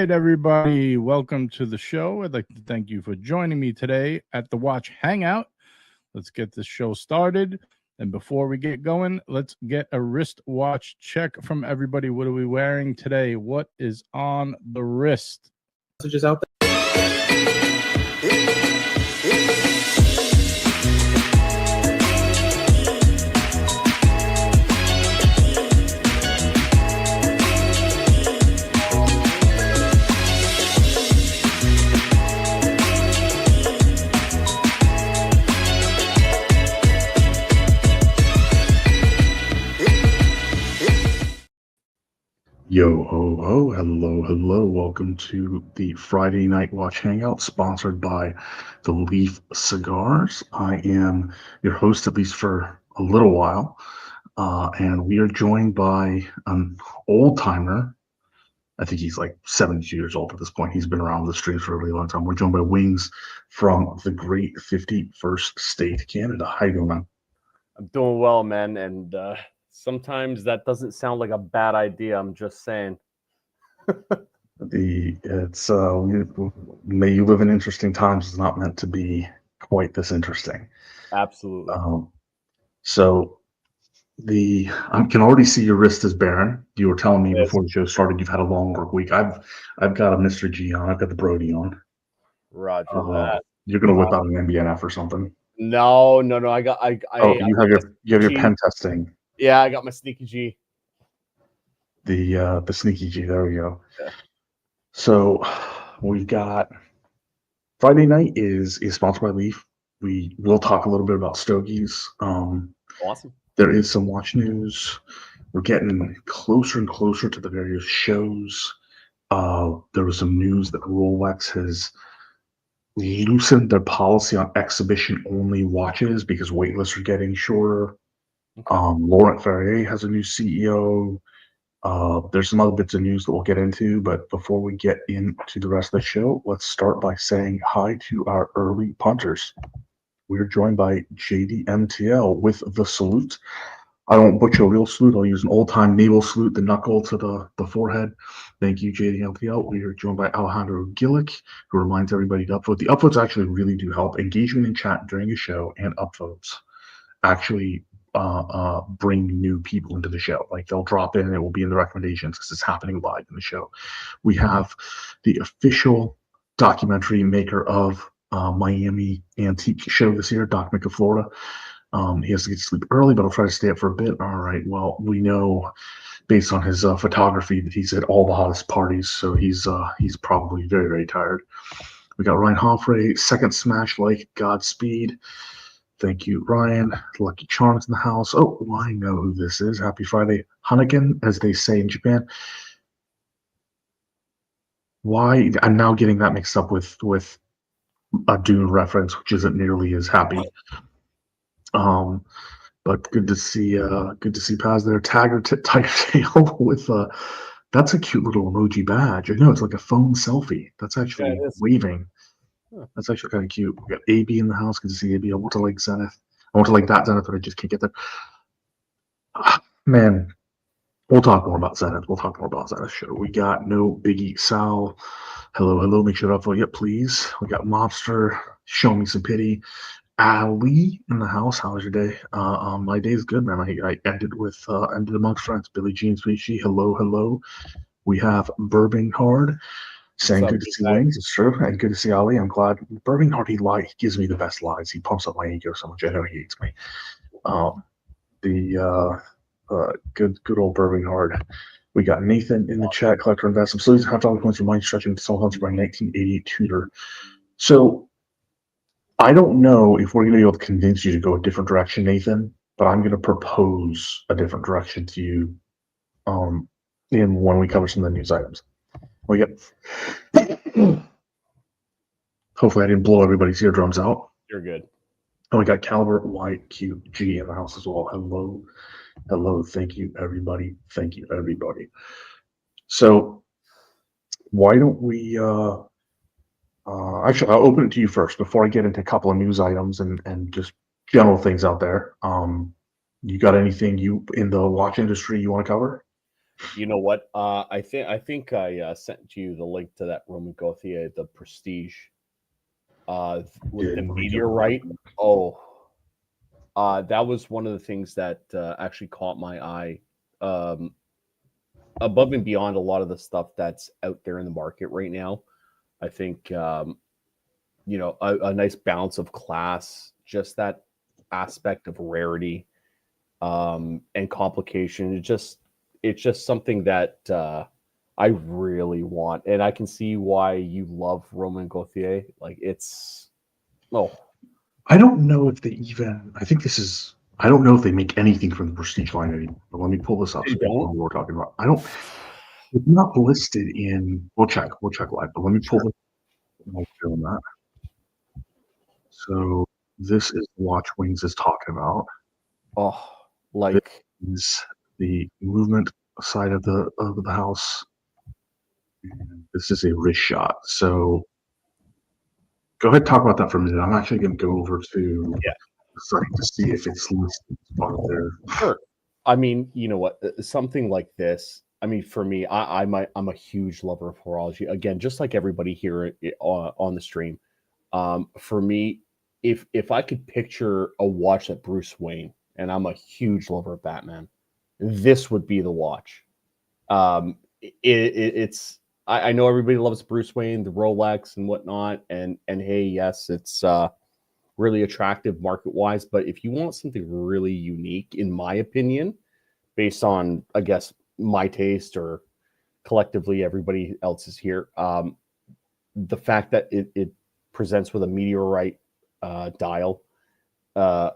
right, everybody. Welcome to the show. I'd like to thank you for joining me today at the Watch Hangout. Let's get this show started. And before we get going, let's get a wristwatch check from everybody. What are we wearing today? What is on the wrist? Messages out there. Yo ho ho, hello, welcome to the Friday Night Watch Hangout sponsored by the Leaf Cigars. I am your host, at least for a little while, and we are joined by an old-timer. I think he's like 72 years old at this point. He's been around the streets for a really long time. We're joined by Wings from the great 51st state, Canada. How you doing, man? I'm doing well, man, and sometimes that doesn't sound like a bad idea. I'm just saying. May you live in interesting times is not meant to be quite this interesting. Absolutely. So I can already see your wrist is barren. You were telling me before the show started you've had a long work week. I've got a Mr. G on. I've got the Brody on. Roger that. You're gonna whip out an MBNF or something. No. You have your pen testing. Yeah, I got my sneaky G. The sneaky G. There we go. Yeah. So we've got Friday night is sponsored by Leaf. We will talk a little bit about stogies. Awesome. There is some watch news. We're getting closer and closer to the various shows. There was some news that Rolex has loosened their policy on exhibition-only watches because waitlists are getting shorter. Okay. Laurent Ferrier has a new CEO. There's some other bits of news that we'll get into, but before we get into the rest of the show, let's start by saying hi to our early punters. We're joined by JDMTL with the salute. I don't butcher a real salute. I'll use an old-time naval salute, the knuckle to the forehead. Thank you, JDMTL. We are joined by Alejandro Gillick, who reminds everybody to upvote. The upvotes actually really do help. Engagement in chat during a show and upvotes actually bring new people into the show. Like they'll drop in and it will be in the recommendations because it's happening live in the show. We have the official documentary maker of Miami Antique Show this year, Doc Mick of Florida. He has to get to sleep early, but I'll try to stay up for a bit. All right. Well, we know based on his photography that he's at all the hottest parties, so he's probably very, very tired. We got Ryan Hoffray, second smash like Godspeed. Thank you, Ryan. Lucky Charms in the house. Oh, well, I know who this is. Happy Friday. Hanakin, as they say in Japan. Why? I'm now getting that mixed up with a Dune reference, which isn't nearly as happy. But good to see Paz there. Tiger Tail with that's a cute little emoji badge. I know it's like a phone selfie. That's actually waving. That's actually kind of cute. We got AB in the house. Good to see AB. I want to like Zenith. I want to like that Zenith, but I just can't get there. Man, we'll talk more about Zenith. We'll talk more about Zenith show. We got No Biggie Sal. Hello. Make sure to upvote. Yep, please. We got Mobster. Show me some pity. Ali in the house. How was your day? My day is good, man. I ended amongst friends. Billie Jean Sweetie. Hello. We have Burbing Hard. Saying good to see Wings, it's true, and good to see Ali. I'm glad. Burbing Hard, he gives me the best lies. He pumps up my ego so much. I know he hates me. Good old Burbing Hard. We got Nathan in the chat. Collector investment. So these $100 points for mind stretching to sell hunts by 1980 Tudor. So I don't know if we're going to be able to convince you to go a different direction, Nathan. But I'm going to propose a different direction to you. When we cover some of the news items. We got. Hopefully, I didn't blow everybody's eardrums out. You're good. And we got Caliber YQG in the house as well. Hello. Thank you, everybody. So, why don't we? Actually, I'll open it to you first before I get into a couple of news items and just general things out there. You got anything in the watch industry you want to cover? You know what? I think I sent you the link to that Roman Gauthier, the Prestige, with Yeah, the let me meteorite. Oh, that was one of the things that actually caught my eye. Um, Above and beyond a lot of the stuff that's out there in the market right now, I think a nice balance of class, just that aspect of rarity and complication. It's just something that I really want, and I can see why you love Roman Gauthier. Like it's oh I don't know if they even. I think this is. I don't know if they make anything from the Prestige line anymore. But let me pull this up they so people know don't. what we're talking about. I don't. It's not listed in. We'll check. We'll check live. But let me pull Sure. this. While we're doing that. So this is the watch Wings is talking about. Oh, This like is the movement side of the house. And this is a wrist shot. So go ahead and talk about that for a minute. I'm actually going to go over to yeah, the site to see if it's listed as part of their. sure. I mean, you know what? Something like this. I mean, for me, I'm a huge lover of horology. Again, just like everybody here on the stream. For me, if I could picture a watch that Bruce Wayne, and I'm a huge lover of Batman, this would be the watch. It's I know everybody loves Bruce Wayne, the Rolex and whatnot, and hey, yes, it's really attractive market wise. But if you want something really unique, in my opinion, based on I guess my taste or collectively everybody else is here, the fact that it presents with a meteorite dial, uh,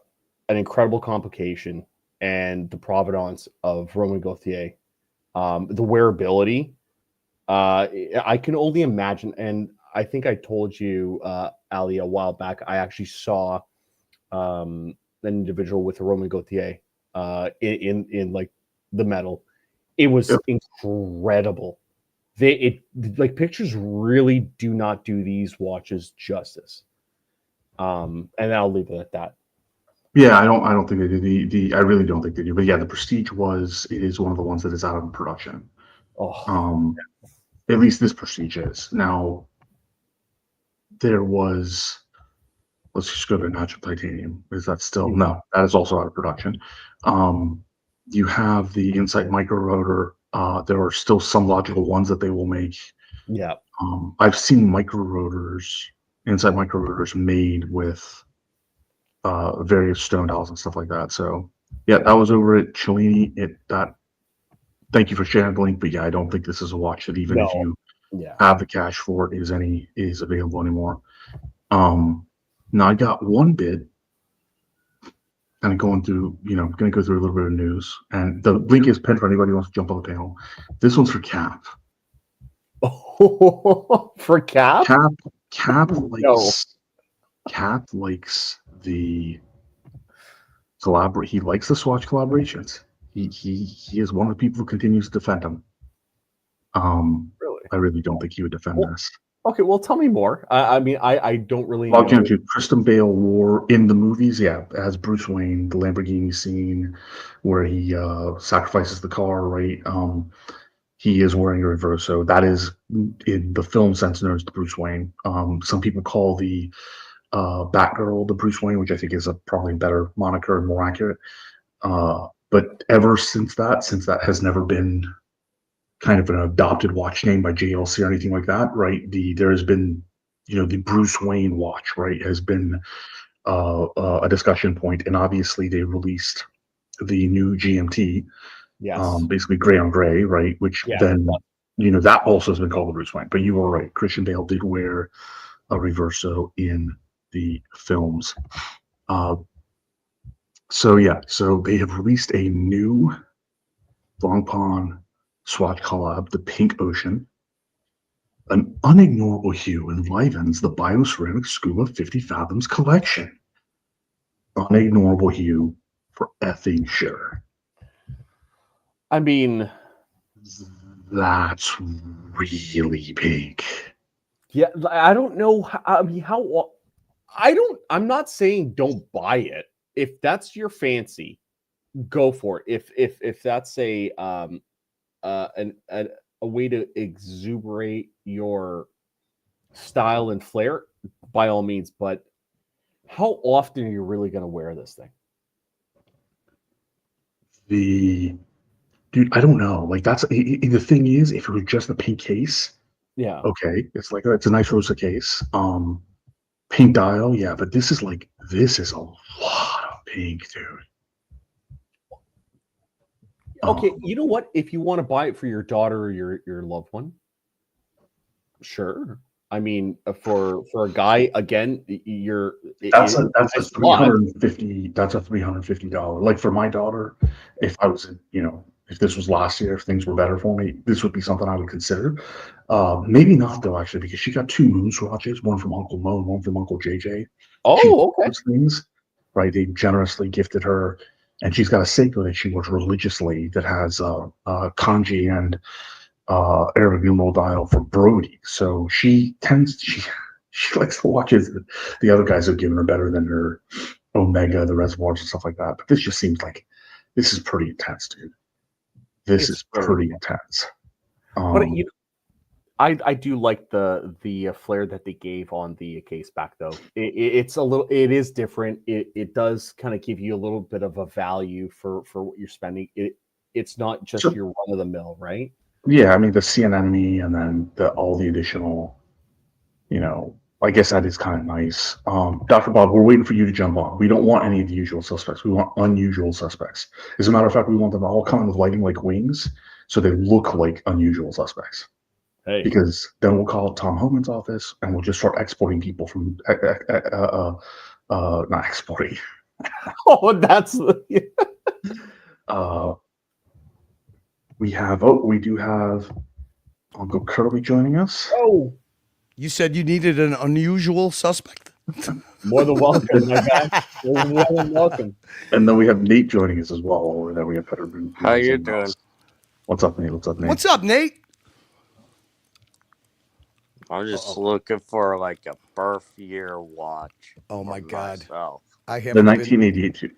an incredible complication, and the provenance of Roman Gauthier, the wearability. I can only imagine, and I think I told you, Ali, a while back. I actually saw an individual with a Roman Gauthier in like the metal. It was Yep. incredible. Like pictures really do not do these watches justice. And I'll leave it at that. Yeah, I don't think they do the. I really don't think they do. But yeah, the Prestige it is one of the ones that is out of production. Oh, Um, at least this Prestige is. Now there was. Let's just go to natural titanium. Is that still mhm. no? That is also out of production. Um, you have the Insight micro rotor. There are still some logical ones that they will make. Yeah. I've seen micro rotors, Insight micro rotors made with various stone dials and stuff like that. So yeah, that was over at Cellini. Thank you for sharing the link, but yeah, I don't think this is a watch that even if No. you Yeah. have the cash for it is available anymore. Now I got one bid, kind of going through, going to go through a little bit of news, and the link is pinned for anybody who wants to jump on the panel. This one's for Cap. For Cap? Cap, Cap No. likes, Cap likes the collaborate. He likes the Swatch collaborations. He is one of the people who continues to defend them. Really? I really don't think he would defend Well, this. okay, well, tell me more. I mean, I don't really Well, know. again, to Kristen Bale wore in the movies, yeah, as Bruce Wayne, the Lamborghini scene where he sacrifices the car, right? He is wearing a reverso. That is, in the film sense, known as the Bruce Wayne. Some people call the Batgirl the Bruce Wayne, which I think is a probably better moniker and more accurate. But ever since that has never been kind of an adopted watch name by JLC or anything like that, right? There has been, the Bruce Wayne watch, right, has been a discussion point, and obviously they released the new GMT, Yes. basically gray on gray, right? Which Yeah. then, that also has been called the Bruce Wayne. But you were right, Christian Bale did wear a reverso in the films. So yeah, so they have released a new Blancpain Swatch collab, the Pink Ocean. An unignorable hue enlivens the bioceramic Scuba 50 Fathoms collection. Unignorable hue for effing sure. I mean, That's really pink. yeah, I don't know. I mean, how I don't. I'm not saying don't buy it. If that's your fancy, go for it. If that's a a way to exuberate your style and flair, by all means. But how often are you really going to wear this thing? Dude, I don't know. Like the thing is, if it was just a pink case, Yeah. okay, it's a nice rosa case. Pink dial, yeah, but this is a lot of pink, dude. Okay, you know what? If you want to buy it for your daughter or your loved one, sure. I mean, for a guy, again, that's a $350. Like for my daughter, if I was if this was last year, if things were better for me, this would be something I would consider. Maybe not though, actually, because she got 2 Moons watches, one from Uncle Mo and one from Uncle JJ. Oh, okay. Those things, right? They generously gifted her, and she's got a Seiko that she wears religiously that has kanji and Arabic numeral dial for Brody. So she likes the watches that the other guys have given her better than her Omega, the reservoirs and stuff like that. But this just seems like this is pretty intense, dude. This is pretty intense. But I do like the flair that they gave on the case back though. It is different. It does kind of give you a little bit of a value for what you're spending. It's not just your run of the mill, right? Yeah, I mean the sea anemone and then all the additional, I guess that is kind of nice. Dr. Bob, we're waiting for you to jump on. We don't want any of the usual suspects. We want unusual suspects. As a matter of fact, we want them all come with lighting like wings, so they look like unusual suspects. Hey. Because then we'll call Tom Homan's office and we'll just start exporting people from not exporting. Oh, that's we do have Uncle Kirby joining us. Oh, you said you needed an unusual suspect. More than welcome, my guy. More than welcome. And then we have Nate joining us as well. Over there we have Peter. How you doing? What's up, Nate? What's up, Nate? What's up, Nate? I'm just looking for like a birth year watch. Oh my God! Myself. I The 1988.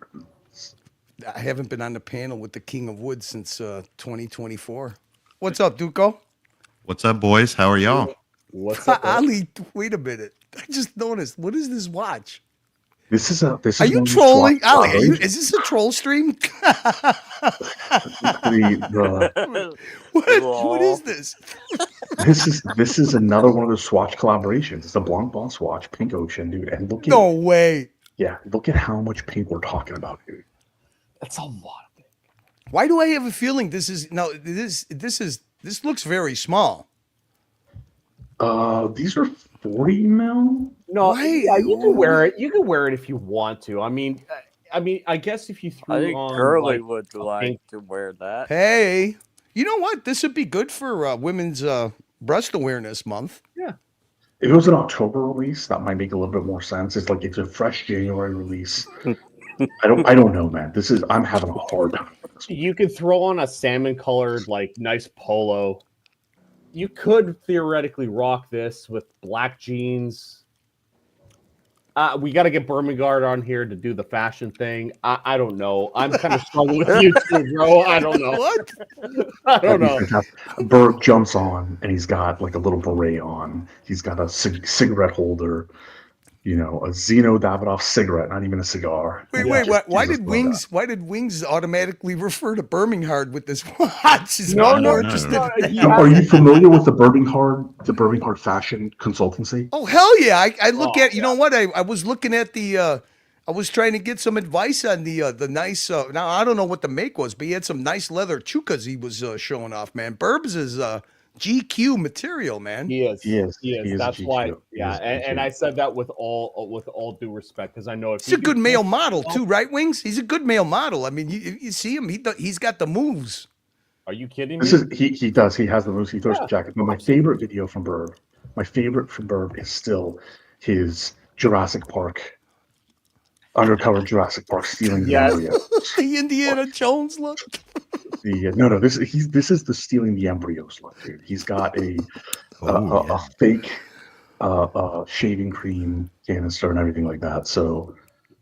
I haven't been on the panel with the King of Wood since 2024. What's up, Duco? What's up, boys? How are y'all? What's up, Ali? Wait a minute! I just noticed. What is this watch? This is Are you trolling, Ali? Is this a troll stream? What is this? This is another one of those Swatch collaborations. It's a Blanc Blanc Swatch, Pink Ocean, dude. And look at No way. Yeah, look at how much pink we're talking about, dude. That's a lot of pink. Why do I have a feeling this looks very small? These are 40 mil. No, yeah, you can wear it. You can wear it if you want to. I mean, I guess if you threw I think on, Curly would like to wear that. Hey, you know what? This would be good for Women's Breast Awareness Month. Yeah. If it was an October release, that might make a little bit more sense. It's like it's a fresh January release. I don't know, man. I'm having a hard time with this one. You could throw on a salmon colored, like nice polo. You could theoretically rock this with black jeans. We got to get Bermangard on here to do the fashion thing. I don't know. I'm kind of struggling with you too, bro. I don't know. What? I don't know. Berg jumps on, and he's got like a little beret on. He's got a cigarette holder. A Zeno Davidoff cigarette, not even a cigar. Wait. Why did Wings automatically refer to Birminghard with this watch? No. Are you familiar with the Birminghard fashion consultancy? Oh hell yeah! I look at. You know what? I was looking at the. I was trying to get some advice on the nice. Now I don't know what the make was, but he had some nice leather chukas he was showing off. Man, Burbs is GQ material, man. He is. That's why. Yeah, and I said that with all due respect, because I know He's a good male model too, right, Wings? He's a good male model. I mean, you see him. He's got the moves. Are you kidding me? He does. He has the moves. He throws the jacket. But my favorite video from Burb, is still his Jurassic Park. Undercover Jurassic Park stealing the embryo. The Indiana Jones look. This is the stealing the embryos look, dude. He's got a fake shaving cream canister and everything like that. So,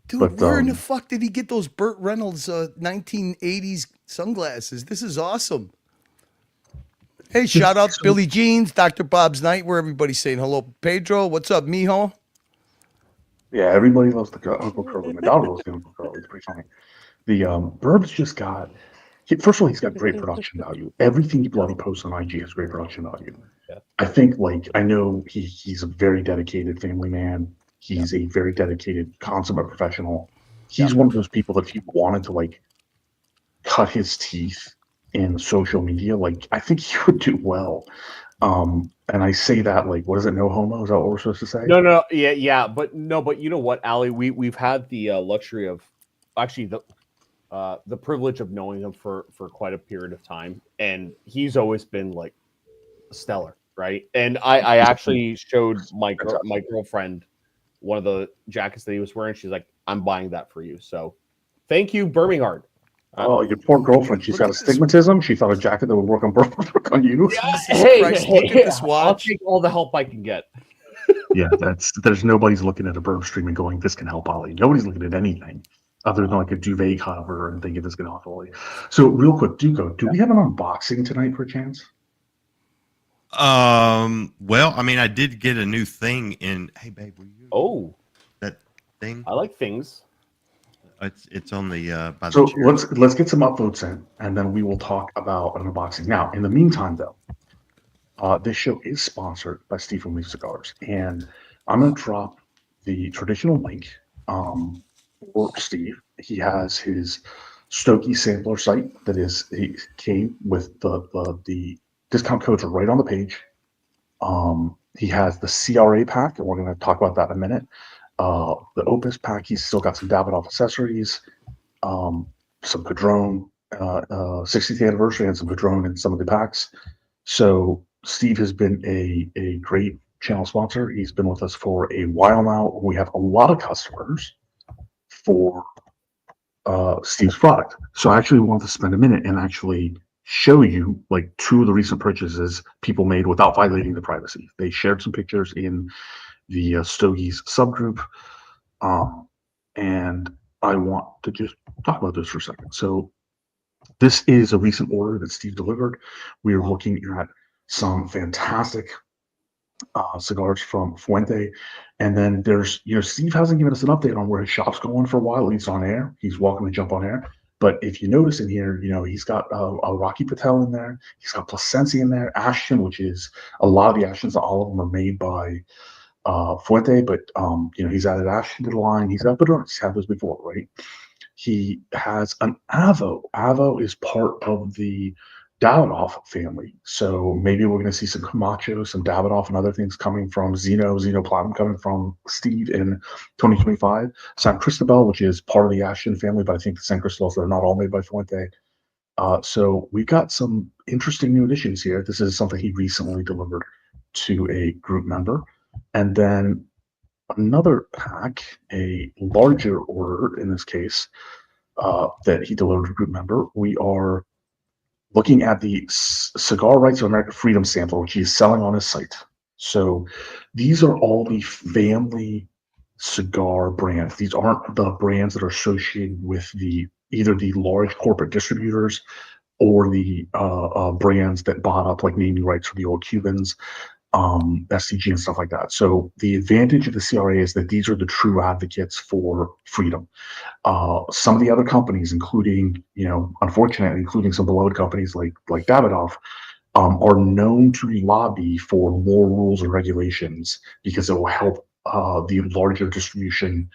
dude, where in the fuck did he get those Burt Reynolds 1980s sunglasses? This is awesome. Hey, shout out to Billy Jeans, Dr. Bob's Night, where everybody's saying hello. Pedro, what's up, mijo? Yeah, everybody loves the Uncle Curly. My daughter loves the Uncle Curly. It's pretty funny. The Burb's just got. First of all, he's got great production value. Everything he bloody posts on IG has great production value. Yeah. I think, I know he's a very dedicated family man. He's a very dedicated, consummate professional. He's one of those people that if he wanted to, cut his teeth in social media, I think he would do well. And I say that, what is it, no homo? Is that what we're supposed to say? No, yeah, but you know what, Ali, we've had the luxury of actually the privilege of knowing him for quite a period of time, and he's always been stellar, right? And I actually showed my girlfriend one of the jackets that he was wearing. She's like, I'm buying that for you. So thank you, Birmingham. Oh, your poor girlfriend. She's got astigmatism. She thought a jacket that would work on you. Hey, look at this watch. I'll take all the help I can get. Yeah, there's nobody's looking at a Burb stream and going, this can help Ollie. Nobody's looking at anything other than a duvet cover and thinking this can help Ollie. So real quick, do we have an unboxing tonight for a chance? Well, I mean, I did get a new thing in. Hey, babe, were you? That thing. I like things. It's on the. By so the chair. let's get some upvotes in, and then we will talk about an unboxing. Now, in the meantime, though, this show is sponsored by Steve from Leaf Cigars, and I'm going to drop the traditional link for Steve. He has his Stokey sampler site that he came with the discount codes are right on the page. He has the CRA pack, and we're going to talk about that in a minute. The Opus pack, he's still got some Davidoff accessories, some Padron, 60th anniversary, and some Padron in some of the packs. So Steve has been a great channel sponsor. He's been with us for a while now. We have a lot of customers for Steve's product. So I actually want to spend a minute and actually show you two of the recent purchases people made without violating the privacy. They shared some pictures in the Stogies subgroup, and I want to just talk about this for a second. So this is a recent order that Steve delivered. We are looking at some fantastic cigars from Fuente, and then there's Steve hasn't given us an update on where his shop's going for a while. At least on air, he's welcome to jump on air. But if you notice in here, he's got a Rocky Patel in there. He's got Plasencia in there, Ashton, which is a lot of the Ashtons. All of them are made by Fuente, but he's added Ashton to the line. He's got Adorn. He's had those before, right? He has an Avo. Avo is part of the Davidoff family, so maybe we're going to see some Camacho, some Davidoff, and other things coming from Xeno Platinum coming from Steve in 2025. San Cristobal, which is part of the Ashton family, but I think the San Cristobals are not all made by Fuente. So we've got some interesting new additions here. This is something he recently delivered to a group member. And then another pack, a larger order in this case, that he delivered to a group member. We are looking at the Cigar Rights of American Freedom sampler, which he's selling on his site. So these are all the family cigar brands. These aren't the brands that are associated with either the large corporate distributors or the brands that bought up naming rights for the old Cubans, SCG and stuff like that. So the advantage of the CRA is that these are the true advocates for freedom. Some of the other companies, including, unfortunately, including some beloved companies like Davidoff, are known to lobby for more rules and regulations because it will help the larger distribution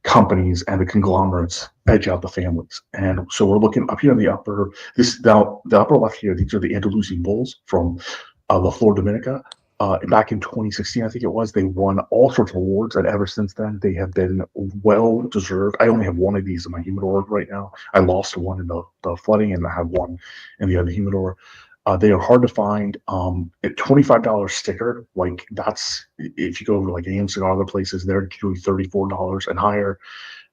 companies and the conglomerates edge out the families. And so we're looking up here in the upper left here. These are the Andalusian bulls from La Flor Dominica. Back in 2016, I think it was, they won all sorts of awards, and ever since then, they have been well deserved. I only have one of these in my humidor right now. I lost one in the flooding, and I have one in the other humidor. They are hard to find. At $25 sticker, that's if you go over AMC or other places, they're doing $34 and higher.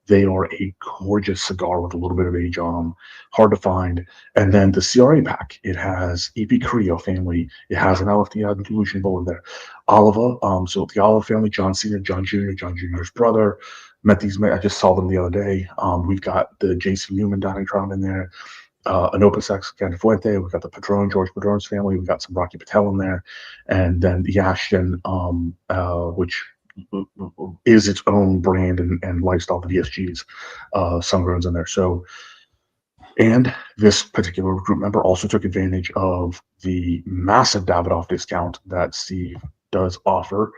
They are a gorgeous cigar with a little bit of age on them, hard to find. And then the CRA pack, it has EP Carrillo family. It has an LFD Andalusian bull in there. Oliva, so the Oliva family, John Sr., John Jr., John Jr.'s brother. I just saw them the other day. We've got the JC Newman Dining Crown in there. an Opus X Fuente. We've got the Padron, George Padron's family. We've got some Rocky Patel in there, and then the Ashton, which is its own brand and lifestyle. The VSG's Sungrown's in there. So, and this particular group member also took advantage of the massive Davidoff discount that Steve does offer.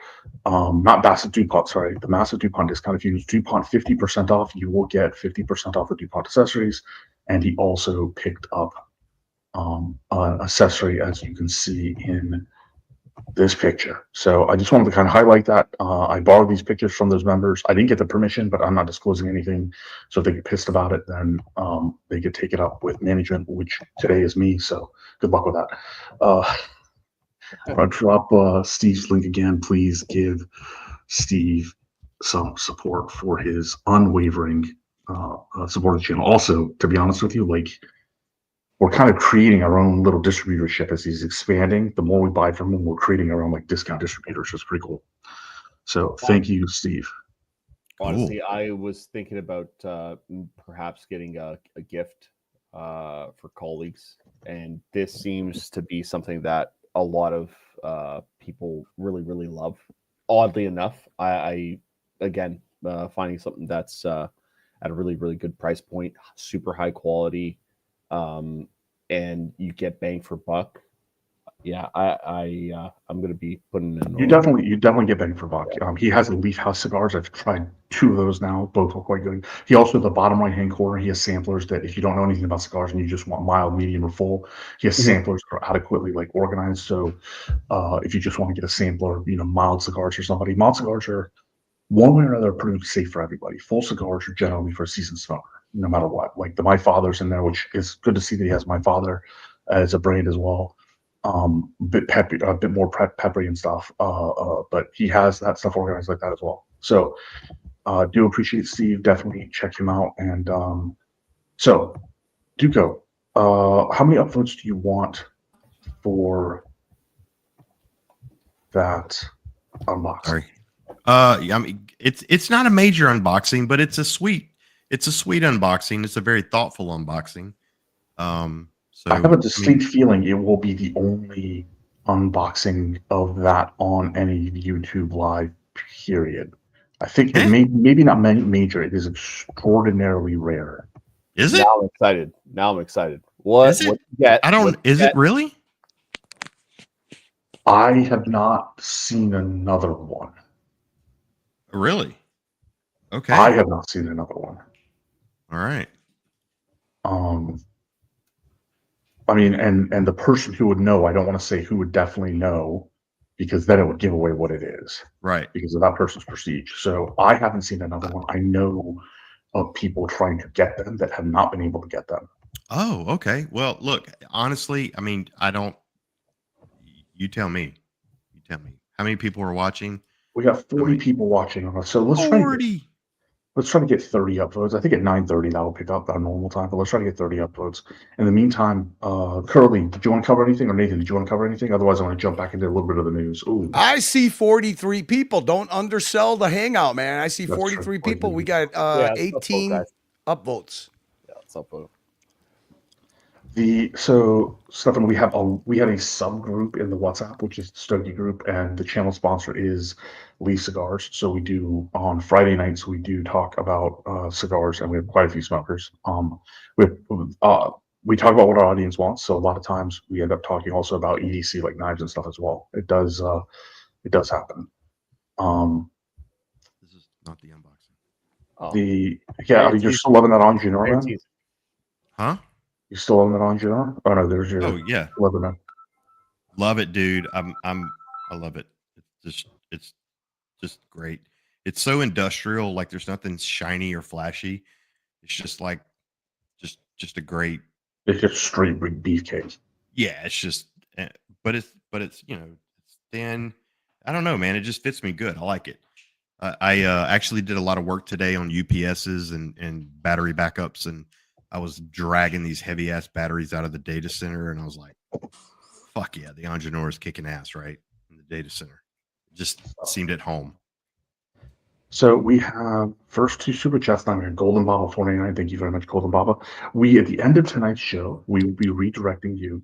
Not massive DuPont, sorry, the massive DuPont discount. If you use DuPont 50% off, you will get 50% off the DuPont accessories. And he also picked up an accessory, as you can see in this picture. So I just wanted to kind of highlight that. I borrowed these pictures from those members. I didn't get the permission, but I'm not disclosing anything. So if they get pissed about it, then they could take it up with management, which today is me. So good luck with that. I'll drop Steve's link again. Please give Steve some support for his unwavering support of the channel. Also, to be honest with you, like, we're kind of creating our own little distributorship as he's expanding. The more we buy from him, we're creating our own like discount distributors. It's pretty cool. So thank you, Steve. Honestly, I was thinking about perhaps getting a gift for colleagues, and this seems to be something that a lot of people really love. Oddly enough, I again finding something that's at a really good price point, super high quality, and you get bang for buck. Yeah, I'm gonna be putting in. You definitely get bang for buck. He has the Leaf House cigars. I've tried 2 of those now. Both look quite good. He also, the bottom right hand corner, he has samplers that if you don't know anything about cigars and you just want mild, medium, or full, he has samplers that are adequately like organized. So if you just want to get a sampler, mild cigars for somebody, mild cigars are one way or another pretty safe for everybody. Full cigars are generally for a seasoned smoker, no matter what. Like the My Father's in there, which is good to see that he has My Father as a brand as well. Bit peppy, a bit more peppery and stuff. But he has that stuff organized like that as well. So do appreciate Steve. Definitely check him out. And so Duco, how many upvotes do you want for that unboxing? Sorry. I mean, it's not a major unboxing, but it's a sweet unboxing. It's a very thoughtful unboxing. So I have a distinct feeling it will be the only unboxing of that on any YouTube live period. I think it maybe not major. It is extraordinarily rare. Is it? Now I'm excited. What? Is it? Is it really? I have not seen another one. Really? Okay. I have not seen another one. All right. I mean, and the person who would know, I don't want to say who would definitely know, because then it would give away what it is. Right. Because of that person's prestige. So I haven't seen another one. I know of people trying to get them that have not been able to get them. Oh, okay. Well, look, honestly, I mean, you tell me. You tell me. How many people are watching? We got 40 people watching on us. So let's try to get 30 upvotes. I think at 9:30 that will pick up our normal time, but let's try to get 30 upvotes. In the meantime, Curly, did you want to cover anything? Or Nathan, did you want to cover anything? Otherwise, I want to jump back into a little bit of the news. Ooh. I see 43 people. Don't undersell the hangout, man. I see 43 people. We got 18 upvotes. Yeah, it's upvote. So Stefan, we had a subgroup in the WhatsApp, which is the Stogie group, and the channel sponsor is Lee Cigars. So we do on Friday nights we talk about cigars, and we have quite a few smokers. We talk about what our audience wants, so a lot of times we end up talking also about EDC, like knives and stuff as well. It does happen. This is not the unboxing. You're still loving that on Juno, man? Huh? You still loving that on Juno? Oh no, there's your. Oh yeah, love it, dude. I love it. It's just great. It's so industrial. Like there's nothing shiny or flashy. It's just like just a great. It's just straight beefcake. Yeah, it's just, but it's it's thin. I don't know, man. It just fits me good. I like it. I actually did a lot of work today on UPSs and battery backups, and I was dragging these heavy ass batteries out of the data center, and I was like, fuck yeah, the Ingeneur is kicking ass, right? In the data center. It just seemed at home. So we have first two super chats now here. Golden Baba 499. Thank you very much, Golden Baba. We at the end of tonight's show, we will be redirecting you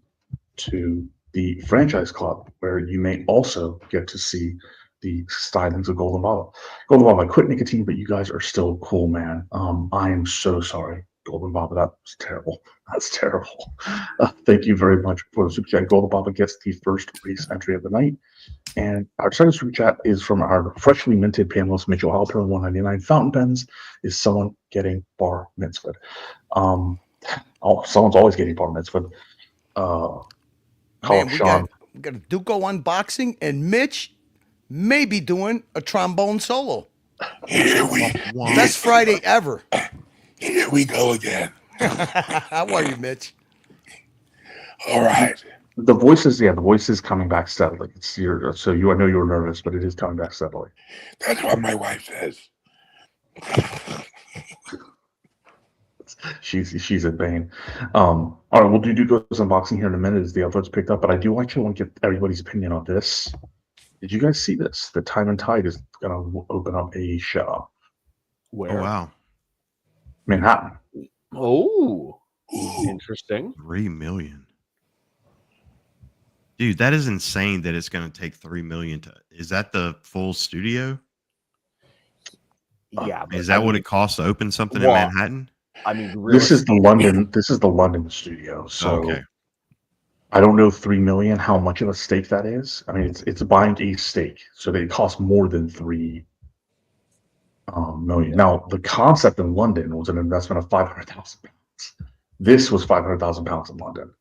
to the franchise club, where you may also get to see the stylings of Golden Baba. Golden Baba, I quit nicotine, but you guys are still cool, man. I am so sorry, Golden Baba. That's terrible. That's terrible. Thank you very much for the super chat. Golden Baba gets the first race entry of the night. And our second super chat is from our freshly minted panelist, Mitchell Halpern, 199 fountain pens. Is someone getting bar mitzvah? Someone's always getting bar mitzvah. Man, we got a Duco unboxing, and Mitch may be doing a trombone solo. Best Friday ever. Here we go again. How are you, Mitch? All right. The voice is coming back steadily. I know you were nervous, but it is coming back steadily. That's what my wife says. She's in pain. All right, we'll do Duco's unboxing here in a minute as the upload's picked up, but I do actually want to get everybody's opinion on this. Did you guys see this? The Time+Tide is going to open up a shop. Where? Oh, wow. Manhattan. Oh, interesting. 3 million. Dude, that is insane that it's going to take 3 million to. Is that the full studio? Yeah. Is that what it costs to open something in Manhattan? I mean, this is the London studio. So okay. I don't know 3 million how much of a stake that is. I mean, it's buying a stake, so it costs more than 3 million. Now, the concept in London was an investment of 500,000 pounds. This was 500,000 pounds in London.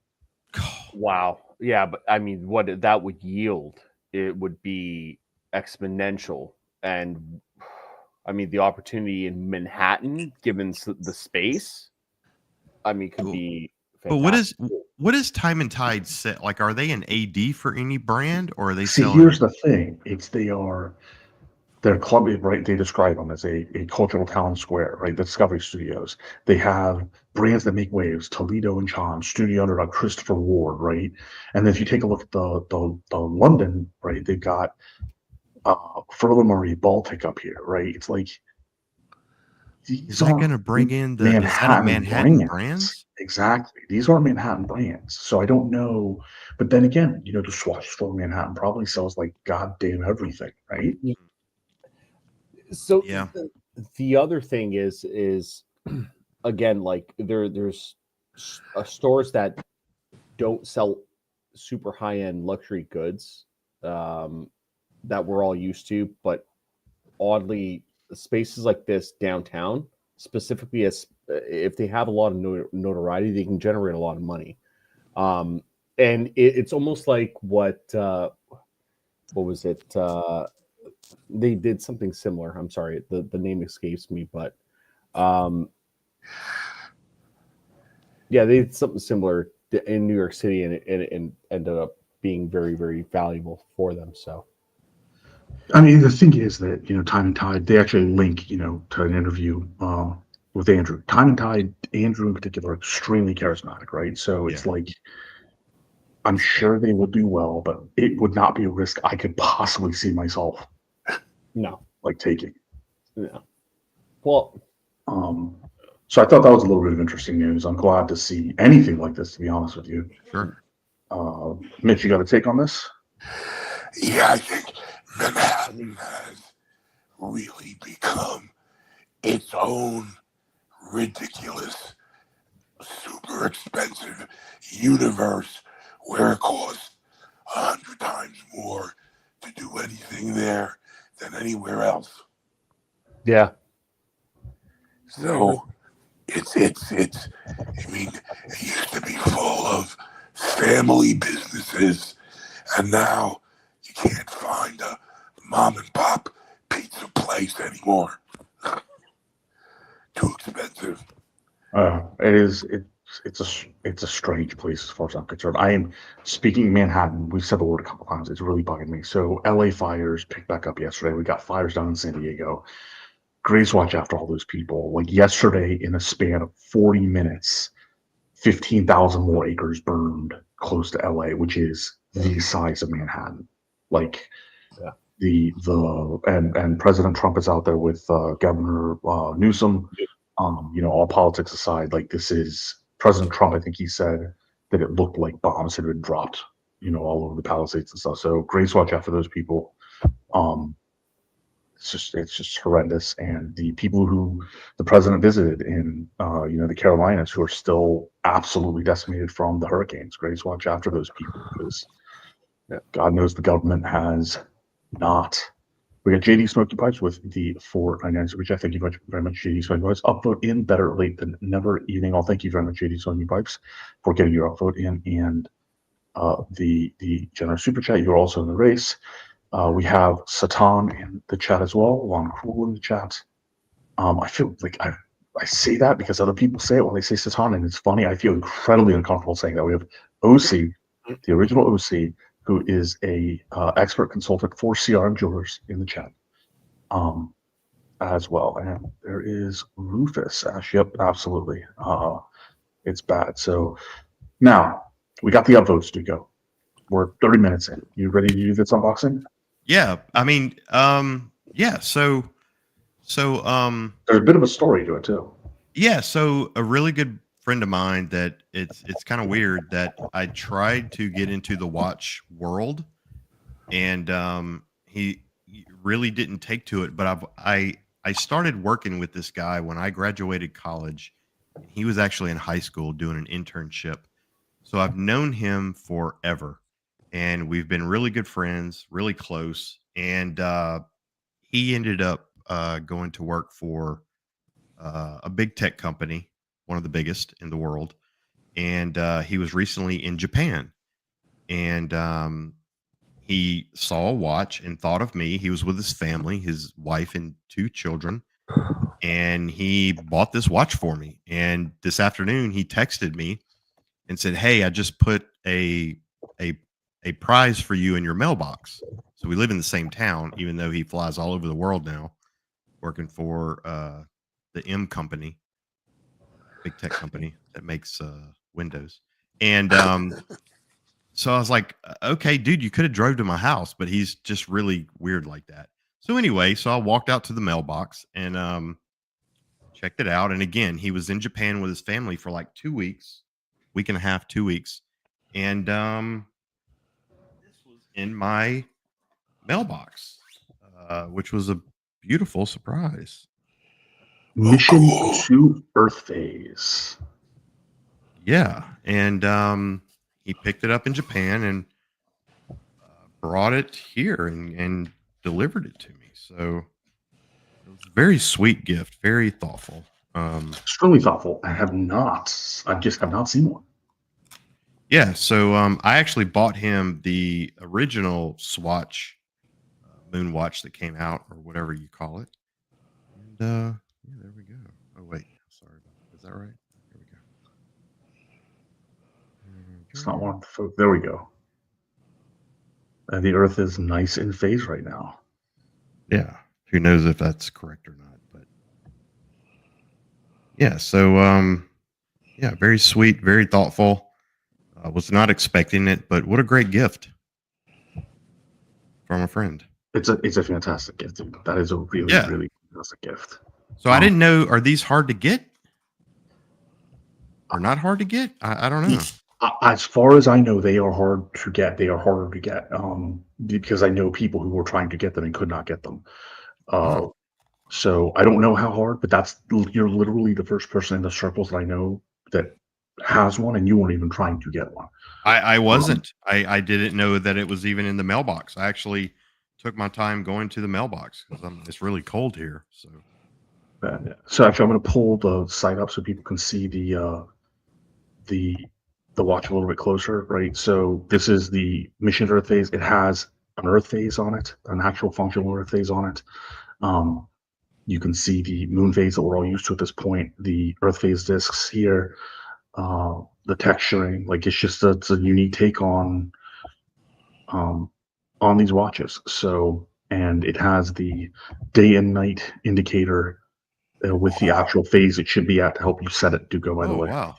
Wow. Yeah, but I mean, what that would yield, it would be exponential. And I mean, the opportunity in Manhattan, given the space, I mean, could be fantastic. But what is Time+Tide set? Like, are they an AD for any brand, or are they See, selling? here's the thing. Their club, right? They describe them as a cultural town square, right? The Discovery Studios. They have brands that make waves, Toledo and Chon, studio under Christopher Ward, right? And then if you take a look at the London, right, they've got Furler Murray Baltic up here, right? It's like is that going to bring in the Manhattan brands? Exactly. These aren't Manhattan brands. So I don't know. But then again, the Swatch store in Manhattan probably sells like goddamn everything, right? So yeah. The other thing is again, like there's stores that don't sell super high-end luxury goods that we're all used to, but oddly, spaces like this downtown, specifically as if they have a lot of notoriety, they can generate a lot of money. And it's almost like what was it? They did something similar. I'm sorry, the name escapes me, but yeah, they did something similar in New York City, and it ended up being very, very valuable for them. So, I mean, the thing is that Time+Tide, they actually link to an interview with Andrew. Time+Tide, Andrew in particular, extremely charismatic, right? So it's like, I'm sure they will do well, but it would not be a risk I could possibly see myself taking. No. Well, so I thought that was a little bit of interesting news. I'm glad to see anything like this, to be honest with you. Sure. Mitch, you got a take on this? Yeah, I think Manhattan has really become its own ridiculous, super expensive universe where it costs 100 times more to do anything there than anywhere else. Yeah. So it's I mean, it used to be full of family businesses, and now you can't find a mom and pop pizza place anymore. Too expensive. It's a strange place as far as I'm concerned. I am speaking Manhattan. We've said the word a couple times. It's really bugging me. So LA fires picked back up yesterday. We got fires down in San Diego. Grace watch after all those people. Like yesterday, in a span of 40 minutes, 15,000 more acres burned close to LA, which is the size of Manhattan. Like and President Trump is out there with Governor Newsom. All politics aside, like this is President Trump. I think he said that it looked like bombs had been dropped, all over the Palisades and stuff. So great watch out for those people. It's just horrendous. And the people who the president visited in the Carolinas, who are still absolutely decimated from the hurricanes. Great watch after those people, because God knows the government has not. We got JD Smoky Pipes with the 499 super chat. Thank you very much, JD Smoky Pipes. Upvote in, better late than never. Evening all. Thank you very much, JD Smoky Pipes, for getting your upvote in and the generous super chat. You're also in the race. We have Satan in the chat as well. Long Cool in the chat. I feel like I say that because other people say it when they say Satan, and it's funny. I feel incredibly uncomfortable saying that. We have OC, the original OC, who is a expert consultant for CRM Jewelers in the chat as well. And there is Rufus Ash. Yep, absolutely. It's bad. So now we got the upvotes to go. We're 30 minutes in. You ready to do this unboxing? Yeah. I mean, yeah. So there's a bit of a story to it too. Yeah. So a really good friend of mine that it's kind of weird that I tried to get into the watch world, and he really didn't take to it. But I started working with this guy when I graduated college. He was actually in high school doing an internship, so I've known him forever, and we've been really good friends, really close. And he ended up going to work for a big tech company, one of the biggest in the world. And he was recently in Japan, and he saw a watch and thought of me. He was with his family, his wife and 2 children, and he bought this watch for me. And this afternoon he texted me and said, "Hey, I just put a prize for you in your mailbox." So we live in the same town, even though he flies all over the world now, working for the M company, big tech company that makes windows. And so I was like, okay, dude, you could have drove to my house, but he's just really weird like that. So anyway, so I walked out to the mailbox and checked it out. And again, he was in Japan with his family for like 2 weeks, week and a half, 2 weeks. And this was in my mailbox, which was a beautiful surprise. Mission to Earth Phase. Yeah, and he picked it up in Japan and brought it here and delivered it to me. So it was a very sweet gift, very thoughtful. Extremely thoughtful. I just have not seen one. Yeah, so I actually bought him the original Swatch moon watch that came out, or whatever you call it. And yeah, there we go. Oh wait, sorry about that. Is that right? Here we go. It's not one. There we go. And the Earth is nice in phase right now. Yeah, who knows if that's correct or not? But yeah, so yeah, very sweet, very thoughtful. I was not expecting it, but what a great gift from a friend. It's a fantastic gift, dude. That is a really, really fantastic gift. So I didn't know, are these hard to get? Or not hard to get? I don't know. As far as I know, they are hard to get. They are harder to get because I know people who were trying to get them and could not get them. So I don't know how hard, but you're literally the first person in the circles that I know that has one, and you weren't even trying to get one. I wasn't. I didn't know that it was even in the mailbox. I actually took my time going to the mailbox because it's really cold here. So actually, I'm going to pull the site up so people can see the watch a little bit closer, right? So this is the Mission Earth Phase. It has an Earth Phase on it, an actual functional Earth Phase on it. You can see the Moon Phase that we're all used to at this point. The Earth Phase discs here, the texturing, like it's a unique take on these watches. So, and it has the day and night indicator with the actual phase it should be at to help you set it to go, by the way. Wow.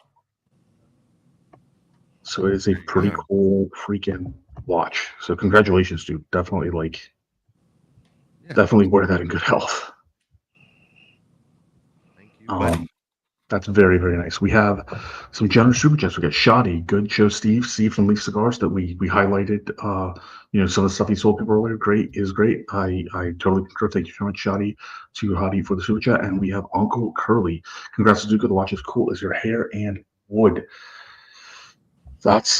So it is a pretty cool freaking watch. So congratulations, dude. Definitely Definitely wear that in good health. Thank you, buddy. That's very, very nice. We have some generous super chats. We got Shoddy, good show, Steve from Leaf Cigars that we highlighted. Some of the stuff he sold people earlier. Great. I totally concur. Thank you so much, Shoddy, to Hadi for the super chat. And we have Uncle Curly. Congrats to Duke. The watch is cool as your hair and wood. That's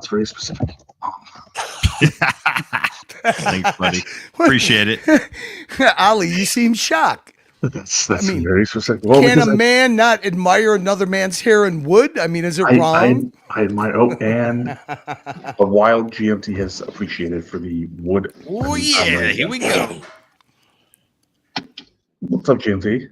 very specific. Thanks, buddy. Appreciate it. Ali, you seem shocked. That's very specific. Well, can a man not admire another man's hair and wood? I mean, is it wrong? I admire. Oh, and a wild GMT has appreciated for the wood. Oh yeah, here we go. What's up, GMT?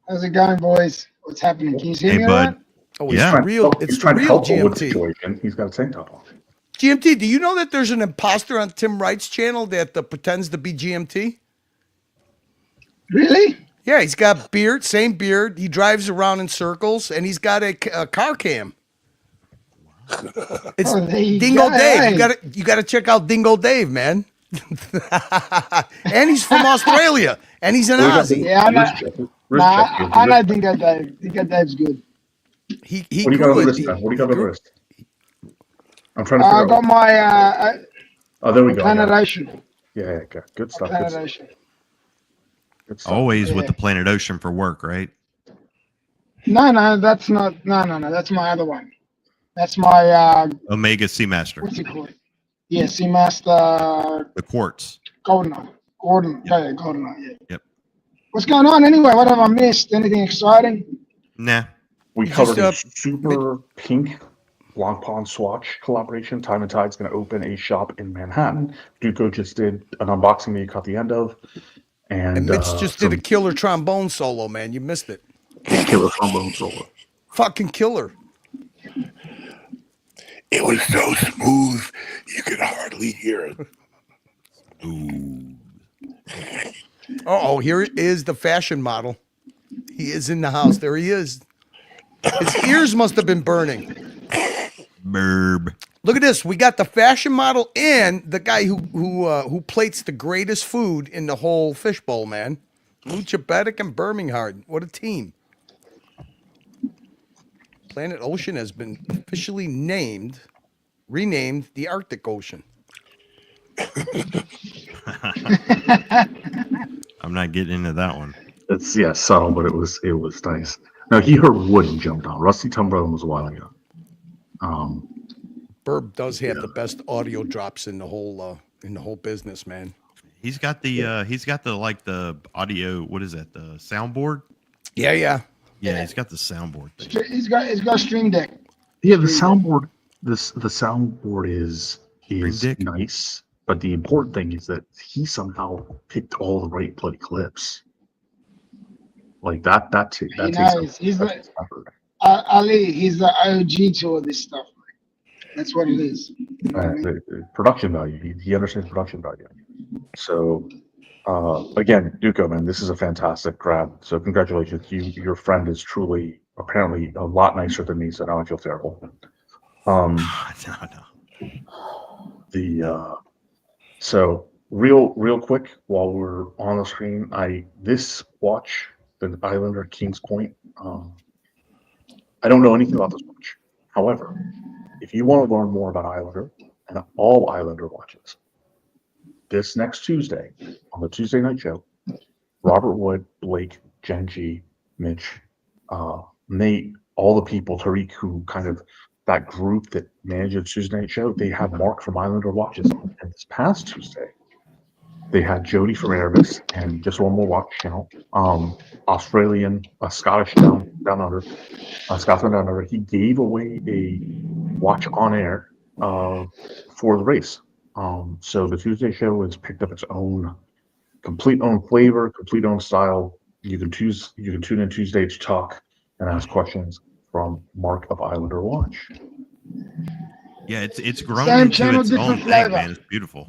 How's it going, boys? What's happening? Can you see Hey, me all bud. right? Oh, Yeah. it's real. It's the real GMT. Situation. He's got a tank top on. GMT, do you know that there's an imposter on Tim Wright's channel that pretends to be GMT? Really? Yeah, he's got beard, same beard. He drives around in circles, and he's got a car cam. It's Dingo Dave. Hey. You gotta check out Dingo Dave, man. And he's from Australia, and he's an Aussie. Yeah, I know Dingo Dave. Dingo Dave's good. He what do you got on the wrist? What do you got on the wrist? I'm trying to. I got my oh, there we go. Planetation. Yeah, okay. Good stuff. Planetation. Good stuff. Always with the Planet Ocean for work, right? No, that's not. No. That's my other one. That's my Omega Seamaster. what's it called? Yeah, Seamaster The quartz. Goldeneye. Yeah, Goldeneye. Yeah. Yep. What's going on anyway? What have I missed? Anything exciting? Nah. We You covered just, a super pink Long Pond swatch collaboration. Time+Tide's going to open a shop in Manhattan. Duco just did an unboxing that you caught the end of. And Mitch just did a killer trombone solo, man. You missed it. killer trombone solo. Fucking killer. It was so smooth you could hardly hear it. Ooh. Oh, here is the fashion model. He is in the house. There he is. His ears must have been burning. Burb. Look at this. We got the fashion model and the guy who plates the greatest food in the whole fishbowl, man. Lucha Bedek and Birmingham. What a team. Planet Ocean has been officially renamed the Arctic Ocean. I'm not getting into that one. It's subtle, but it was nice. Now he heard wood and jumped on. Rusty Tumbrellan was a while ago. Burb does have the best audio drops in the whole business, man. He's got the the audio. What is that? The soundboard. Yeah. Yeah, he's got the soundboard thing. He's got Stream Deck. Yeah, the soundboard. The soundboard is Dick. nice, but the important thing is that he somehow picked all the right bloody clips. Like that He knows. He's the Ali. He's the OG to all this stuff. That's what it is. You know what I mean? the production value. He understands production value. So, again, Duco, man, this is a fantastic grab. So congratulations. Your friend is truly, apparently, a lot nicer than me. So now I feel terrible. No. So real quick, while we're on the screen, this watch, the Islander King's Point. I don't know anything about this watch. However, if you want to learn more about Islander and all Islander watches, this next Tuesday on the Tuesday Night Show, Robert Wood, Blake, Jen G, Mitch, Nate, all the people, Tariq, who kind of that group that managed the Tuesday Night Show, they have Mark from Islander Watches on. And this past Tuesday, they had Jody from Erebus and just one more watch channel, Australian, Scottish down under, Scotsman down under. He gave away a watch on air for the race. So the Tuesday show has picked up its own complete own flavor, complete own style. You can tune in Tuesday to talk and ask questions from Mark of Islander Watch. Yeah, it's grown Same into channel, its own different thing, flavor. man. It's beautiful.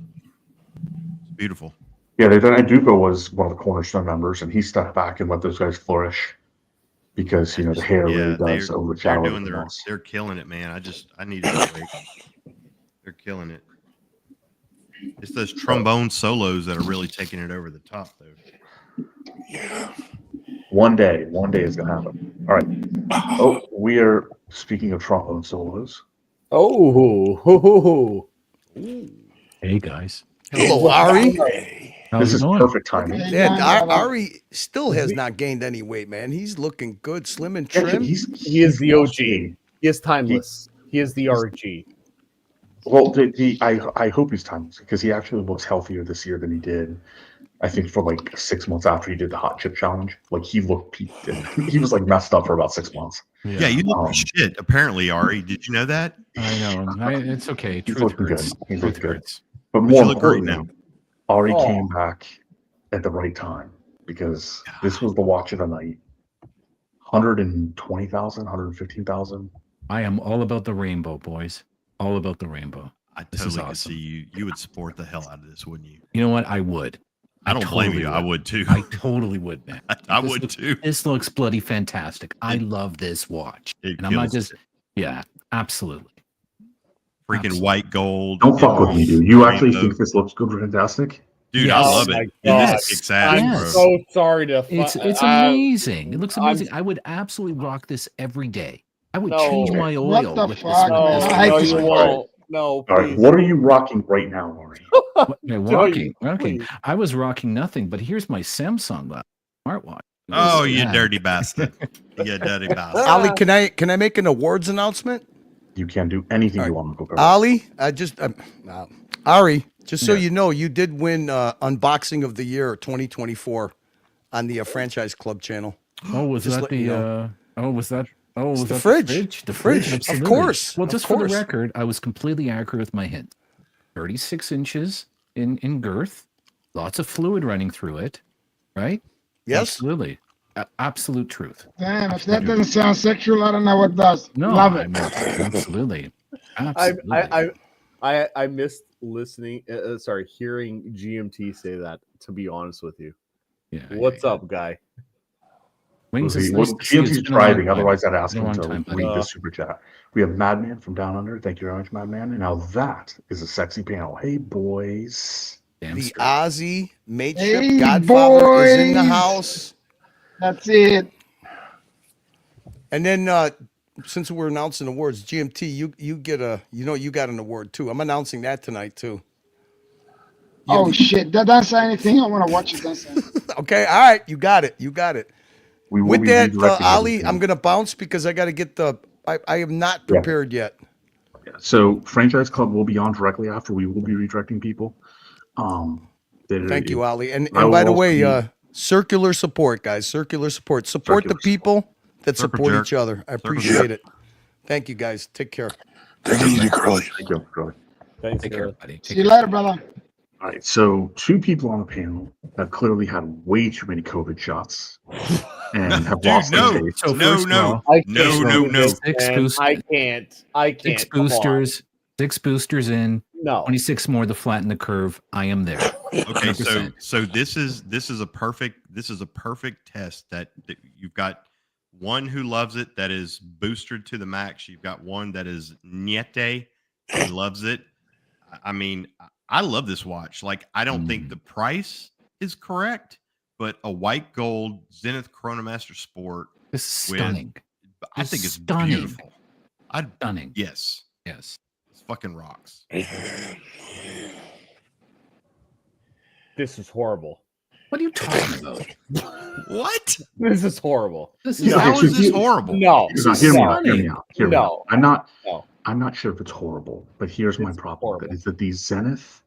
It's beautiful. Yeah, Duco was one of the Cornerstone members, and he stepped back and let those guys flourish because the hair really does overshadow everything else. They're killing it, man. I need a break. They're killing it. It's those trombone solos that are really taking it over the top, though. Yeah. One day is gonna happen. All right. Oh, we are speaking of trombone solos. Oh, Hey guys, Hello, Ari. how's This it is going? perfect timing. Hey, Yeah, man, Ari still has not gained any weight, man. He's looking good, slim and Actually, trim. he is the lost OG. weight. He is timeless. He is the RG. Well, I hope he's timeless because he actually looks healthier this year than he did. I think for like 6 months after he did the hot chip challenge, like he looked peaked and he was like messed up for about 6 months. Yeah, you look like shit. Apparently, Ari, did you know that? I know. It's okay. He's Truth looking good. hurts. He's Truth looking good. hurts. But But more you look great importantly, now. Ari Oh. came back at the right time because this was the watch of the night. 120,000, 115,000. I am all about the rainbow, boys. All about the rainbow. I This is totally could awesome. see you. You would support the hell out of this, wouldn't you? You know what? I would. I don't blame totally you. I would too. I totally would, man. I This would looks- too. This looks bloody fantastic. I It- love this watch. It And I'm not kills just, it. yeah, absolutely. Freaking absolutely. white gold. Don't fuck with me, dude. You actually rainbow. think this looks good, fantastic? Dude, Yes. I Oh love my it. And this God. kicks ass, I'm bro. Yes. so sorry to. It's amazing. It looks I'm- amazing. I would absolutely rock this every day. I would No. change my oil. What the with fuck, No, man? this I hate no, this you one. won't. No, All right, please. what are you rocking right now, Ari? Yeah, Joey, rocking. please. I was rocking nothing, but here's my Samsung smartwatch. Oh, Look at you that. dirty bastard. You dirty bastard. Ali, can I make an awards announcement? You can do anything All you right. want, Uncle Carl. Ali, Ari, just so Yeah. you know, you did win unboxing of the year 2024 on the Franchise Club channel. Oh, was Just that letting you the? Oh, was that? Oh, was the that fridge. The The fridge, of absolutely. course, Well, of just for course. the record, I was completely accurate with my hint. 36 inches in girth, lots of fluid running through it, right? Yes. Absolutely. Absolute truth. Damn, if that doesn't sound sexual, I don't know what does. No, Love I it. mean, absolutely. Absolutely. I missed listening. Sorry, hearing GMT say that. To be honest with you, Yeah, what's yeah. up, guy? Wings Well, is nice to see. GMT's It's been a long driving, time. otherwise I'd ask Been a him long to time, buddy. read the super chat. We have Madman from Down Under. Thank you very much, Madman. And now that is a sexy panel. Hey, boys. Damn The straight. Ozzy mateship Hey, Godfather is in the boys. house. That's it. And then since we're announcing awards, GMT, you get you got an award too. I'm announcing that tonight too. Oh shit! That doesn't say anything. I want to watch it. That's it. Okay, all right, you got it. We will With be that, redirecting Ali, everything. I'm gonna bounce because I got to get the. I am not prepared yet. So Franchise Club will be on directly after. We will be redirecting people. Thank you, Ali. And I will by the also way, be- circular support, guys. Circular support. Support the Circular people that Circle support jerk. each other. I Circle appreciate it. Thank you, guys. Take care. Take it easy, Curly. Thank you, Curly. Thanks, Take care, buddy. See you later, brother. All right, so 2 people on the panel have clearly had way too many COVID shots and have Dude, lost no. their taste. So No, first of no. all, I No, can't no, do no. this, Six man. boost- I can't. six Come on. boosters, 6 boosters in, No. 26 more to flatten the curve. I am there. Okay, 100%. so this is a perfect test that you've got one who loves it that is boosted to the max. You've got one that is niete and loves it. I mean, I love this watch. Like, I don't think the price is correct, but a white gold Zenith Chronomaster Sport, This is With- stunning. I think it's Stunning. beautiful. Stunning. Yes, Yes. it's fucking rocks. This is horrible. What are you talking about? What? This is horrible. This is No. How Okay, is so this you- horrible? No. Hear me out. Hear me stunning. out. Hear me out. No. I'm not sure if it's horrible, but here's my It's problem with it: horrible. is that the Zenith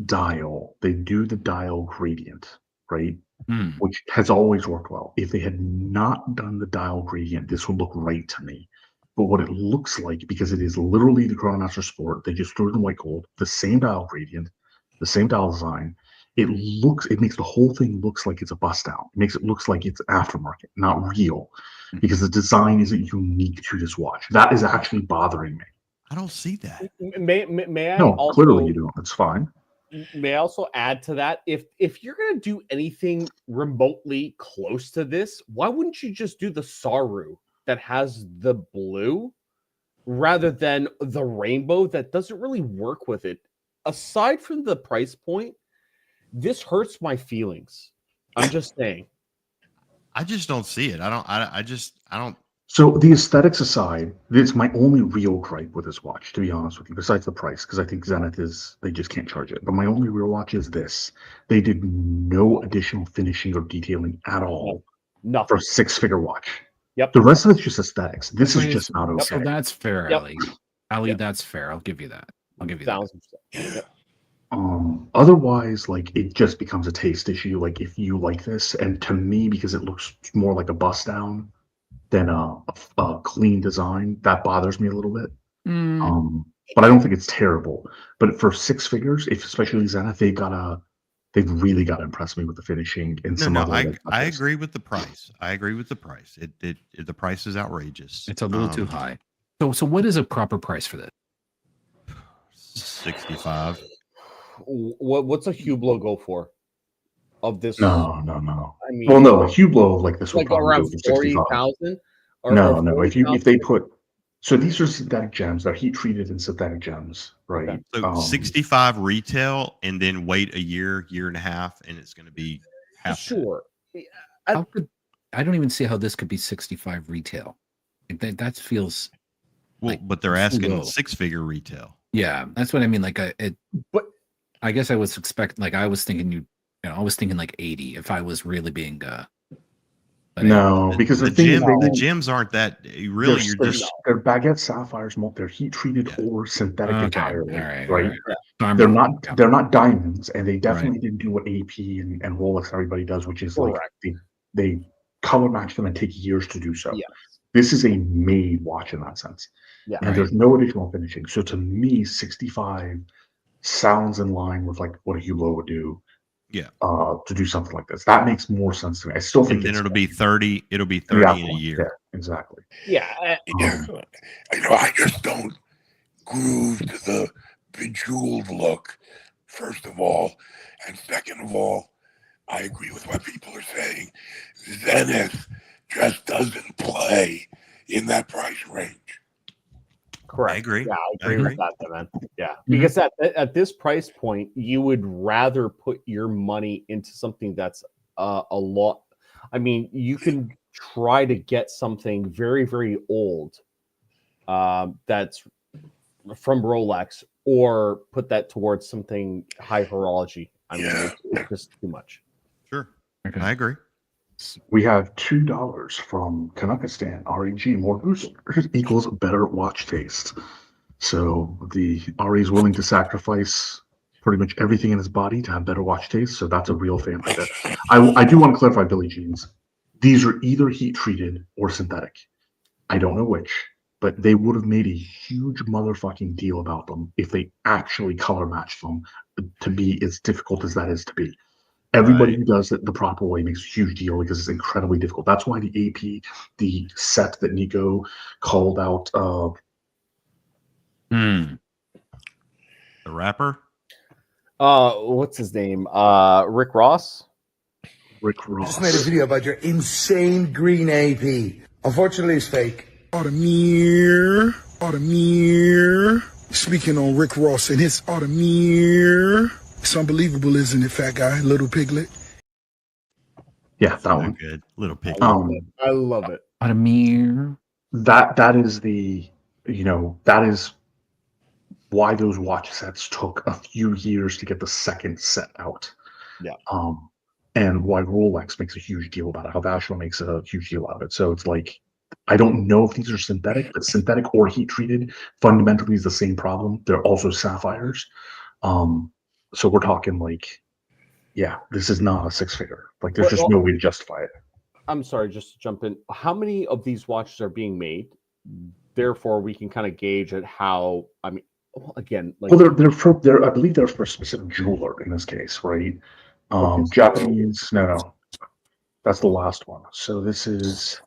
dial, they do the dial gradient, right? Hmm. Which has always worked well. If they had not done the dial gradient, this would look right to me. But what it looks like, because it is literally the Chronomaster Sport, they just threw it in white gold, the same dial gradient, the same dial design. It makes the whole thing looks like it's a bust out. It makes it looks like it's aftermarket, not real, because the design isn't unique to this watch. That is actually bothering me. I don't see that. May I No, also, clearly you don't. It's fine. May I also add to that? If you're gonna do anything remotely close to this, why wouldn't you just do the Saru that has the blue rather than the rainbow that doesn't really work with it aside from the price point, this hurts my feelings. I'm just saying. I just don't see it. I don't. So the aesthetics aside, it's my only real gripe with this watch, to be honest with you, besides the price, because I think Zenith they just can't charge it. But my only real watch is this. They did no additional finishing or detailing at all Nothing. for a six-figure watch. Yep. The rest of it's just aesthetics. This is just not okay. So that's fair, Yep. Ali. Ali, Yep. that's fair. I'll give you that. I'll give you that. 1,000%. Yep. Otherwise, like, it just becomes a taste issue. Like, if you like this, and to me, because it looks more like a bust down than a clean design, that bothers me a little bit. But I don't think it's terrible. But for six figures, especially Zenith, they've really got to impress me with the finishing and I agree with the price. I agree with the price. The price is outrageous. It's a little too high. So what is a proper price for this? 65. What's a Hublot go for? Of this? No. I mean, Well, no, a Hublot like this would like probably around go for 40,000. No. If they put, so these are synthetic gems. They're heat treated in synthetic gems, right? Okay. So 65 retail, and then wait a year and a half, and it's going to be half. Sure. I don't even see how this could be 65 retail. That feels. Well, like, but they're asking low. 6-figure retail. Yeah, that's what I mean. Like, but I guess I was I was thinking I was thinking like 80 if I was really being. No, because the gems aren't that really. They're baguette sapphires. They're heat treated or synthetic entirely, right? Yeah. They're not diamonds, and they definitely didn't do what AP and Rolex everybody does, which is like they color match them and take years to do so. Yeah. This is a made watch in that sense. Yeah. And there's no additional finishing. So to me, 65 sounds in line with like what a Hublot would do. Yeah. To do something like this. That makes more sense to me. I still think it'll be 30 in a year. Yeah, exactly. Yeah. I just don't groove to the bejeweled look, first of all. And second of all, I agree with what people are saying. Zenith just doesn't play in that price range. Correct. I agree. Yeah, I agree with that, man. Yeah, because at this price point, you would rather put your money into something that's a lot. I mean, you can try to get something very, very old that's from Rolex, or put that towards something high horology. I mean, it's just too much. Sure. Okay. I agree. We have $2 from Kazakhstan. REG, more boosters equals better watch taste. So the RE is willing to sacrifice pretty much everything in his body to have better watch taste. So that's a real fan right there. I do want to clarify, Billie Jeans. These are either heat treated or synthetic. I don't know which, but they would have made a huge motherfucking deal about them if they actually color matched them to be as difficult as that is to be. Everybody who does it the proper way makes a huge deal because it's incredibly difficult. That's why the AP, the set that Nico called out. The rapper? What's his name? Rick Ross? Rick Ross. I just made a video about your insane green AP. Unfortunately, it's fake. Audemars. Speaking on Rick Ross and his Audemars. It's unbelievable, isn't it, fat guy? Little piglet. Yeah, that one. Good. Little piglet. I love it. Audemars. That is that is why those watch sets took a few years to get the second set out. Yeah. And why Rolex makes a huge deal about it, how Vacheron makes a huge deal out of it. So it's like, I don't know if these are synthetic, but synthetic or heat treated fundamentally is the same problem. They're also sapphires. So we're talking like, this is not a six-figure. Like, there's just no way to justify it. I'm sorry, just to jump in. How many of these watches are being made? Therefore, we can kind of gauge at how. I mean, again, like, well, they're I believe they're for a specific jeweler in this case, right? Japanese. No, that's the last one. So this is.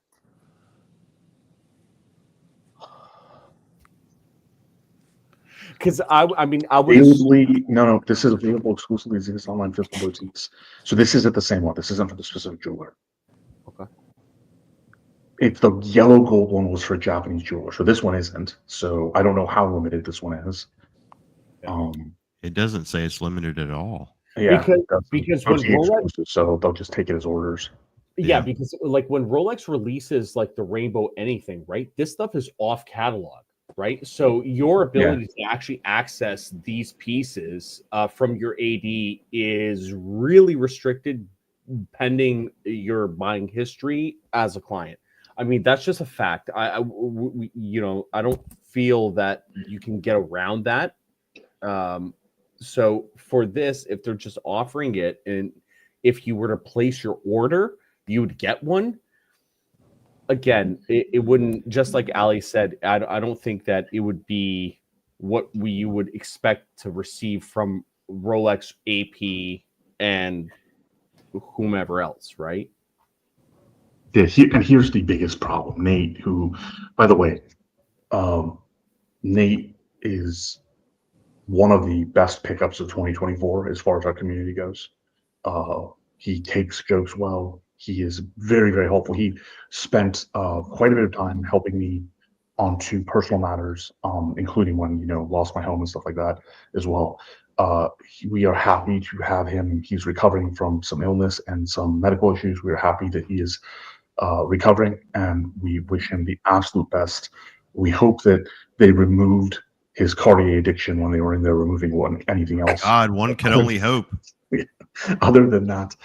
Because I would. No, this is available exclusively as this online physical boutiques. So this isn't the same one. This isn't for the specific jeweler. Okay. If the yellow gold one was for a Japanese jeweler, so this one isn't. So I don't know how limited this one is. It doesn't say it's limited at all. Yeah, because when Rolex, so they'll just take it as orders. yeah, Yeah. because like when Rolex releases like the rainbow anything, right? This stuff is off catalog, right? So your ability to actually access these pieces from your AD is really restricted, pending your buying history as a client. I mean, that's just a fact. I don't feel that you can get around that. So for this, if they're just offering it, and if you were to place your order, you would get one. Again, it wouldn't, just like Ali said, I don't think that it would be what you would expect to receive from Rolex, AP, and whomever else, right? Yeah, and here's the biggest problem. Nate, who, by the way, Nate is one of the best pickups of 2024 as far as our community goes. He takes jokes well. He is very, very helpful. He spent quite a bit of time helping me onto personal matters, including when, lost my home and stuff like that as well. We are happy to have him. He's recovering from some illness and some medical issues. We are happy that he is recovering, and we wish him the absolute best. We hope that they removed his Cartier addiction when they were in there removing anything else. God, one can only hope. Other than that,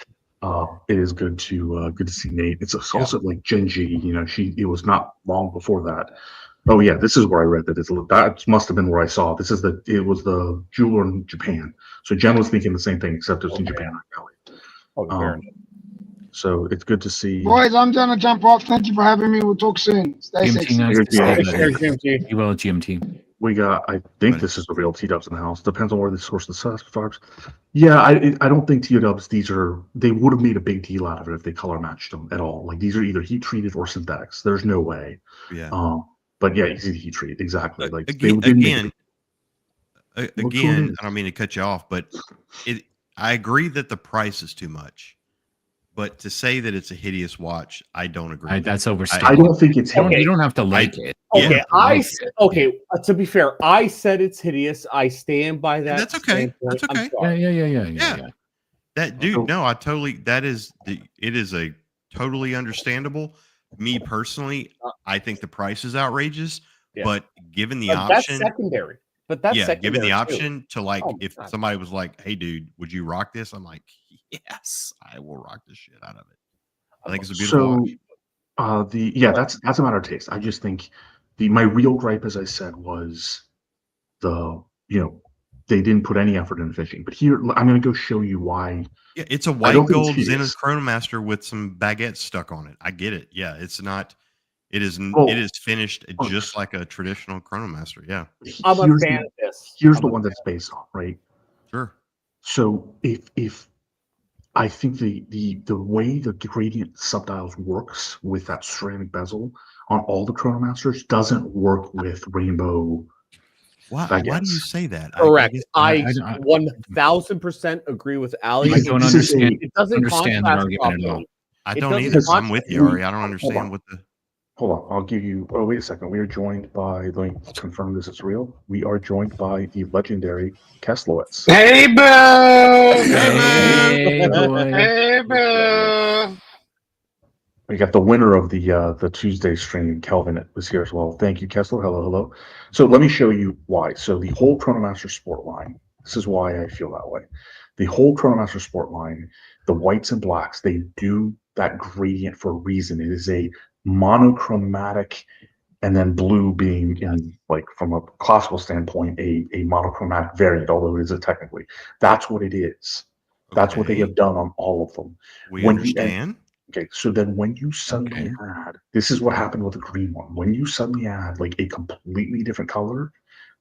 it is good to see Nate. It's also like Jen G. It was not long before that. Oh yeah, this is where I read that. That must have been where I saw. It was the jeweler in Japan. So Jen was thinking the same thing, except it was in Japan. So it's good to see. Boys, I'm gonna jump off. Thank you for having me. We'll talk soon. Stay safe. GMT. You will, GMT. We got, I think this is the real T-dubs in the house. Depends on where the source of the starts. Yeah, I don't think T-dubs, they would have made a big deal out of it if they color matched them at all. Like, these are either heat treated or synthetics. There's no way. Yeah. But yeah, easy to heat treat. Exactly. Like again, I don't mean to cut you off, but I agree that the price is too much. But to say that it's a hideous watch, I don't agree. That's overstated. I don't think it's hideous. You don't have to like it. Okay, to be fair, I said it's hideous. I stand by that. That's okay. That's okay. Yeah. That dude, no, it is a totally understandable. Me personally, I think the price is outrageous, but given the option, that's secondary. But that's secondary. Given the option too. to if somebody was like, "Hey, dude, would you rock this?" I'm like, "Yes, I will rock the shit out of it." I think it's a beautiful watch. That's a matter of taste. I just think my real gripe, as I said, was they didn't put any effort in fishing. But here, I'm going to go show you why. Yeah, it's a white gold Zenith Chronomaster with some baguettes stuck on it. I get it. Yeah, it's not. It is finished just like a traditional Chronomaster. Yeah, I'm a fan of this. Here's the one that's based on, right? Sure. So if I think the way the gradient subdials works with that ceramic bezel on all the Chronomasters doesn't work with rainbow. Why do you say that? Correct. I 1000% agree with Ali. I don't understand. It doesn't understand the argument at all. I don't either. I'm with you, Ari. I don't understand what the. Hold on, I'll give you. Oh, wait a second. We are joined by. Let me confirm this is real. We are joined by the legendary Keslowitz. Hey, Bill! Hey, Bill! We got the winner of the Tuesday stream, Kelvin, was here as well. Thank you, Kessler. Hello. So let me show you why. So the whole Chronomaster Sport line. This is why I feel that way. The whole Chronomaster Sport line, the whites and blacks, they do that gradient for a reason. It is a monochromatic, and then blue being from a classical standpoint a monochromatic variant, although it isn't technically. That's what it is. That's what they have done on all of them. We understand. Okay, so then when you suddenly add, this is what happened with the green one. When you suddenly add like a completely different color,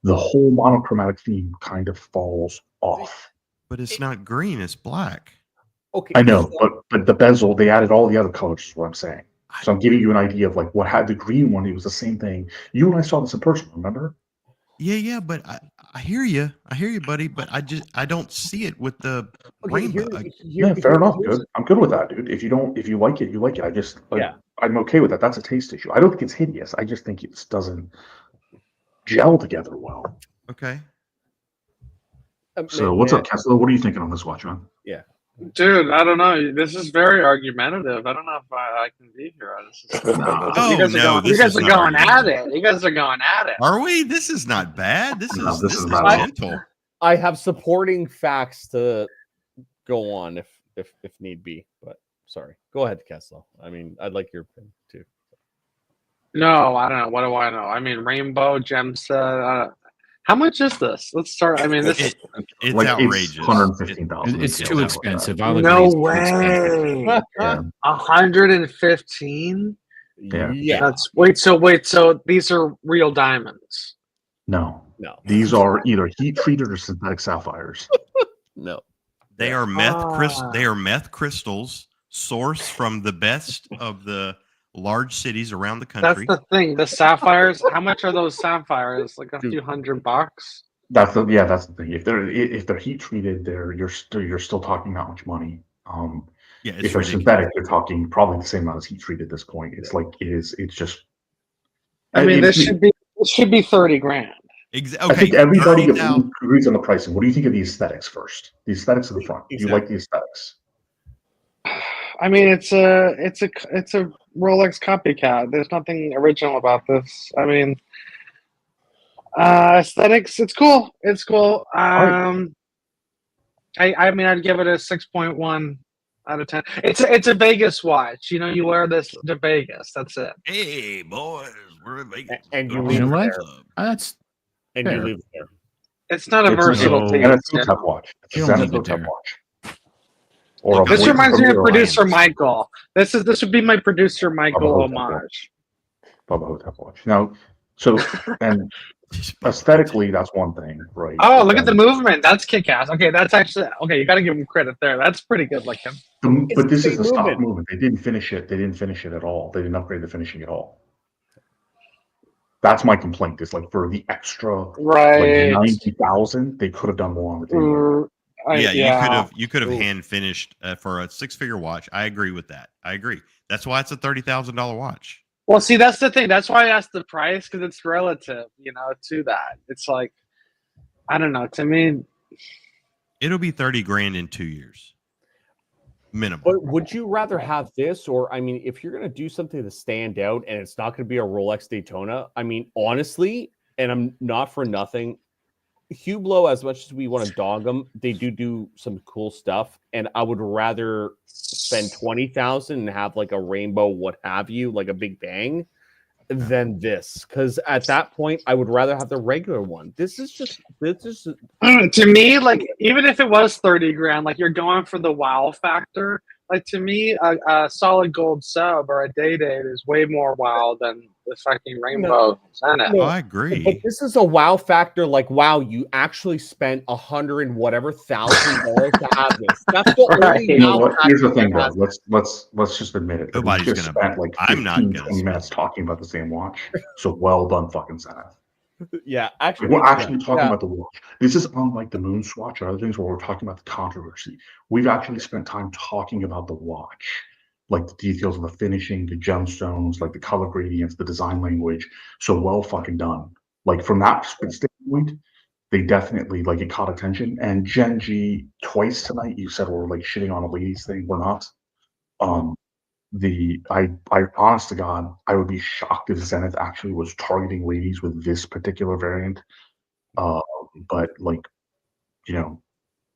the whole monochromatic theme kind of falls off. But it's not green; it's black. Okay, I know, but the bezel, they added all the other colors. Is what I'm saying. So I'm giving you an idea of what had the green one. It was the same thing. You and I saw this in person. Remember? Yeah, but I hear you, buddy. But I don't see it with the rainbow. Fair enough. Good. I'm good with that, dude. If you like it, you like it. I'm okay with that. That's a taste issue. I don't think it's hideous. I just think it doesn't gel together well. Okay. So what's up, Kessler? What are you thinking on this watch, man? Yeah. Dude, I don't know. This is very argumentative. I don't know if I can be here. You guys are going at it. You guys are going at it. Are we? This is not bad. This is gentle. I have supporting facts to go on if need be, but sorry. Go ahead, Kessler. I mean, I'd like your opinion too. No, I don't know. What do I know? I mean, rainbow gemstone. How much is this? Let's start. I mean, it's like outrageous. $115,000. It's too expensive. No way. 115. Yeah. Wait. So these are real diamonds? No. These are either heat treated or synthetic sapphires. No. They are meth. They are meth crystals sourced from the best of the large cities around the country. That's the thing. The sapphires. How much are those sapphires? Like a few $100. That's the thing. If they're heat treated, you're still talking that much money. If they're synthetic, you're talking probably the same amount as heat treated at this point. It's like it's just. I mean, this should be $30,000. Okay. I think everybody agrees on the pricing. What do you think of the aesthetics first? The aesthetics of the front. Do you like the aesthetics? I mean, it's a Rolex copycat. There's nothing original about this. I mean, aesthetics. It's cool. It's cool. I mean, I'd give it a 6.1 out of 10. It's a Vegas watch. You know, you wear this to Vegas. That's it. Hey, boys, we're in Vegas. And you leave it there. And you leave it there. It's not a versatile thing. It's a tough watch. It's a Zenith tough watch. This reminds me of producer Michael. This would be my producer Michael homage. Bubba Hotep watch. Now, and aesthetically, that's one thing, right? Oh, look at the movement. That's kick-ass. Okay, that's actually okay. You got to give him credit there. That's pretty good looking. But this is a stock movement. They didn't finish it. They didn't finish it at all. They didn't upgrade the finishing at all. That's my complaint. Is like for the extra, right? Like 90,000, they could have done more on the table. You could have hand finished for a 6-figure watch. I agree with that. I agree. That's why it's a $30,000 watch. Well, see, that's the thing. That's why I asked the price, because it's relative, to that. It's like, I don't know. To me, it'll be $30,000 in 2 years, minimum. But would you rather have this, or I mean, if you're going to do something to stand out, and it's not going to be a Rolex Daytona? I mean, honestly, and I'm not for nothing. Hublot, as much as we want to dog them, they do some cool stuff, and I would rather spend $20,000 and have like a rainbow, what have you, like a Big Bang, than this. Because at that point, I would rather have the regular one. This is to me, like, even if it was $30,000, like, you're going for the wow factor. Like, to me, a solid gold sub or a day date is way more wow than the fucking rainbow Zenith. No, I agree. But this is a wow factor. Like, wow, you actually spent $100 and whatever thousand dollars to have this. That's the only wow factor. Here's the thing, though. Let's just admit it. Nobody's gonna spend like 20 minutes talking about the same watch. So well done, fucking Zenith. Yeah, actually, we're actually talking about the watch. This is unlike the moon swatch or other things where we're talking about the controversy. We've actually spent time talking about the watch, like the details of the finishing, the gemstones, like the color gradients, the design language. So well fucking done. Like from that standpoint, they definitely like it caught attention. And Gen G twice tonight, you said we're like shitting on a ladies thing. We're not. I honest to God, I would be shocked if Zenith actually was targeting ladies with this particular variant. But like,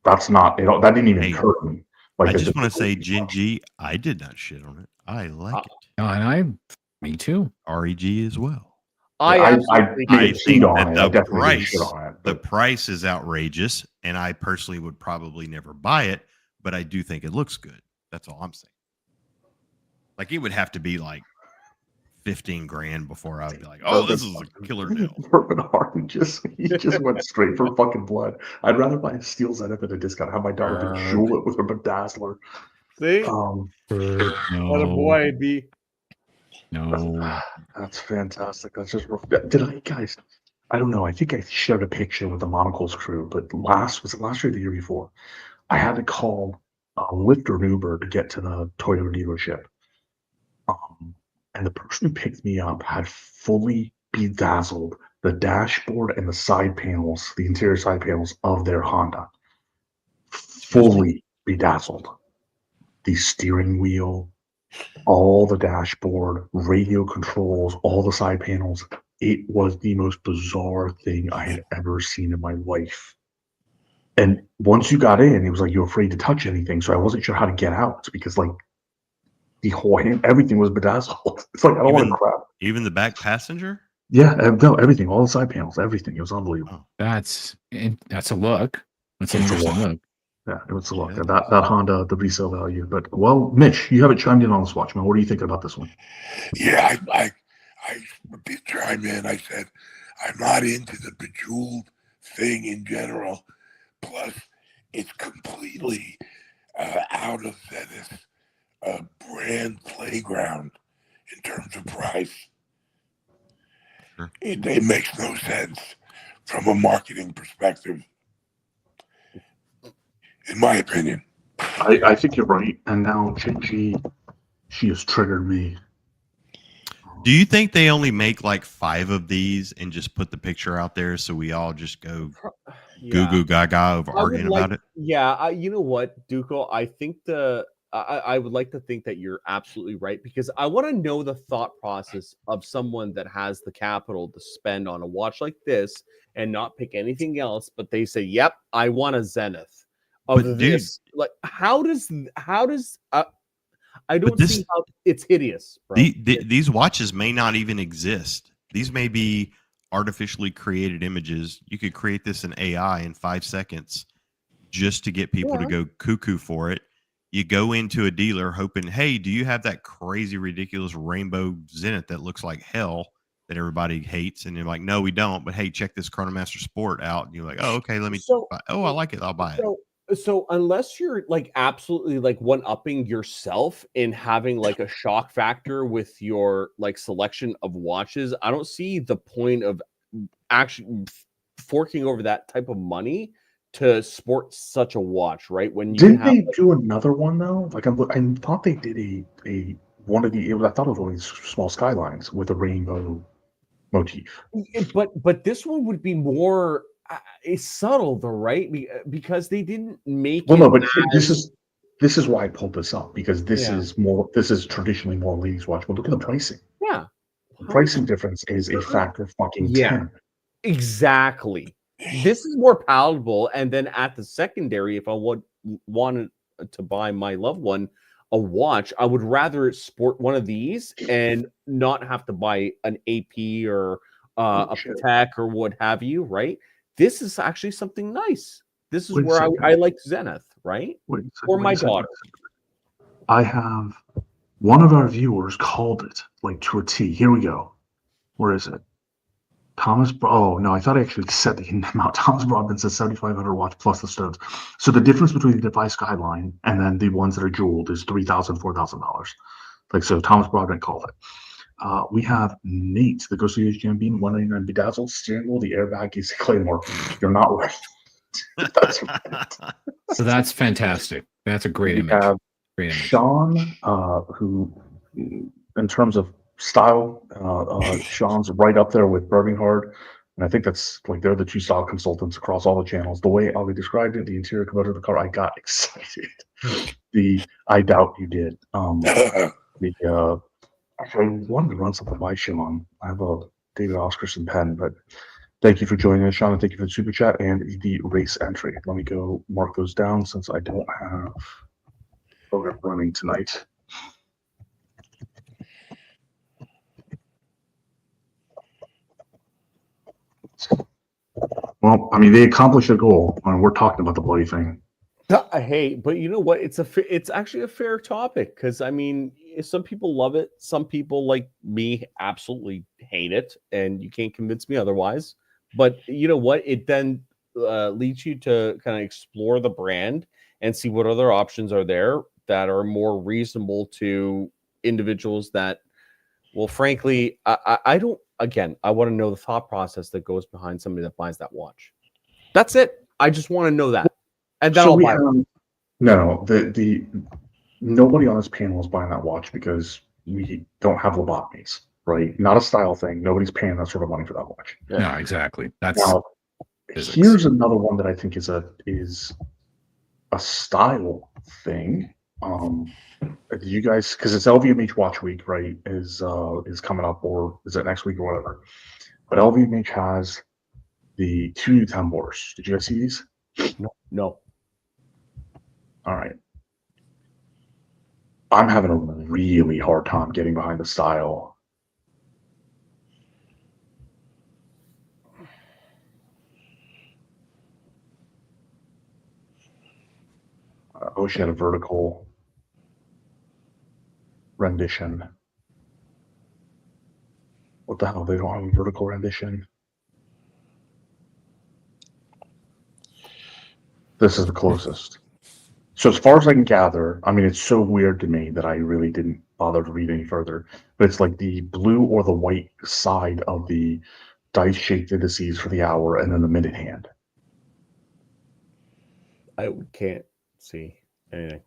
that's not, that didn't even occur to me. Like, I just want to say, Gen G, I did not shit on it. I like it. And me too. REG as well. I think that the price is outrageous, and I personally would probably never buy it, but I do think it looks good. That's all I'm saying. Like, it would have to be like $15,000 before I'd be like, "Oh, this is a killer deal." Urban Harden just went straight for fucking blood. I'd rather buy a steel Zenith at a discount. Have my daughter jewel it with her bedazzler. See, what a boy, B. No, that's fantastic. That's just did I guys? I don't know. I think I shared a picture with the Monocles crew, but was it last year or the year before? I had to call Lyft or Uber to get to the Toyota dealership. And the person who picked me up had fully bedazzled the dashboard and the side panels, the interior side panels of their Honda, fully bedazzled. The steering wheel, all the dashboard, radio controls, all the side panels. It was the most bizarre thing I had ever seen in my life. And once you got in, it was like you're afraid to touch anything. So I wasn't sure how to get out because like the whole everything was bedazzled. It's like I don't want to crap. Even the back passenger? Yeah, no, everything, all the side panels, everything. It was unbelievable. That's a look. That's an It's a interesting look. look. Yeah, it was a look. That Honda, the resale value. But well, Mitch, you haven't chimed in on this watch, man. What are you thinking about this one? Yeah, I did chime in. I said I'm not into the bejeweled thing in general. Plus, it's completely out of Zenith brand playground in terms of price. Sure. It makes no sense from a marketing perspective, in my opinion. I think you're right. And now she has triggered me. Do you think they only make like 5 of these and just put the picture out there so we all just go goo goo gaga over arguing about it? Yeah, you know what, Duco? I think I would like to think that you're absolutely right because I want to know the thought process of someone that has the capital to spend on a watch like this and not pick anything else, but they say, "Yep, I want a Zenith." Of But this, like, how does I don't see how it's hideous, bro. These watches may not even exist. These may be artificially created images. You could create this in AI in 5 seconds just to get people to go cuckoo for it. You go into a dealer hoping, hey, do you have that crazy, ridiculous rainbow Zenith that looks like hell that everybody hates? And you're like, no, we don't. But hey, check this Chronomaster Sport out. And you're like, oh, okay, let me buy. Oh, I like it. I'll buy it. So unless you're like absolutely like one-upping yourself in having like a shock factor with your like selection of watches, I don't see the point of actually forking over that type of money to sport such a watch, right? When you Didn't they do another one though? Like I thought they did a one of the. I thought it was one of these small skylines with a rainbow motif. But this one would be more. It's subtle though, right? Because they didn't make. Well, no, but this is why I pulled this up because this is more. This is traditionally more ladies' watch. But look at the pricing. Yeah, the pricing difference is a factor of fucking 10. Exactly. This is more palatable, and then at the secondary, if I wanted to buy my loved one a watch, I would rather sport one of these and not have to buy an AP or a Patek or what have you, right? This is actually something nice. This is where I like Zenith, right? Or my daughter. I have one of our viewers called it like to a T. Here we go. Where is it? Thomas. Oh no, I thought I actually said the amount. Thomas Broadbent says 7,500 watch plus the stones. So the difference between the device Skyline and then the ones that are jeweled is $3,000, $4,000. Like so, Thomas Broadbent called it. We have Nate, the Ghost of the Jambine, 199 bedazzled steering wheel. The airbag is Claymore. You're not right. That's right. So that's fantastic. That's a great image. Great image. Sean, who, in terms of style, Sean's right up there with Birminghard. And I think that's like they're the two style consultants across all the channels. The way Ali described it, the interior converter of the car, I got excited. I doubt you did. I wanted to run something by Sean. I have a David Oscarson pen, but thank you for joining us, Sean, and thank you for the super chat and the race entry. Let me go mark those down since I don't have program running tonight. Well, I mean, they accomplished their goal, and we're talking about the bloody thing. Hey, but you know what? It's actually a fair topic because I mean, some people love it. Some people like me absolutely hate it, and you can't convince me otherwise. But you know what? It then leads you to kind of explore the brand and see what other options are there that are more reasonable to individuals that, well, frankly, I don't. Again, I want to know the thought process that goes behind somebody that buys that watch. That's it. I just want to know that. And then So I'll we buy it. No, nobody on this panel is buying that watch because we don't have lobotomies, right? Not a style thing. Nobody's paying that sort of money for that watch. No, exactly. That's Now, physics. here's another one that I think is a style thing. You guys, because it's LVMH Watch Week, right? Is coming up, or is it next week or whatever? But LVMH has the 2 new Tambors. Did you guys see these? No. All right. I'm having a really hard time getting behind the style. I wish you had a vertical rendition. What the hell? They don't have a vertical rendition. This is the closest. So as far as I can gather, I mean, it's so weird to me that I really didn't bother to read any further, but it's like the blue or the white side of the dice-shaped indices for the hour and then the minute hand. I can't see anything.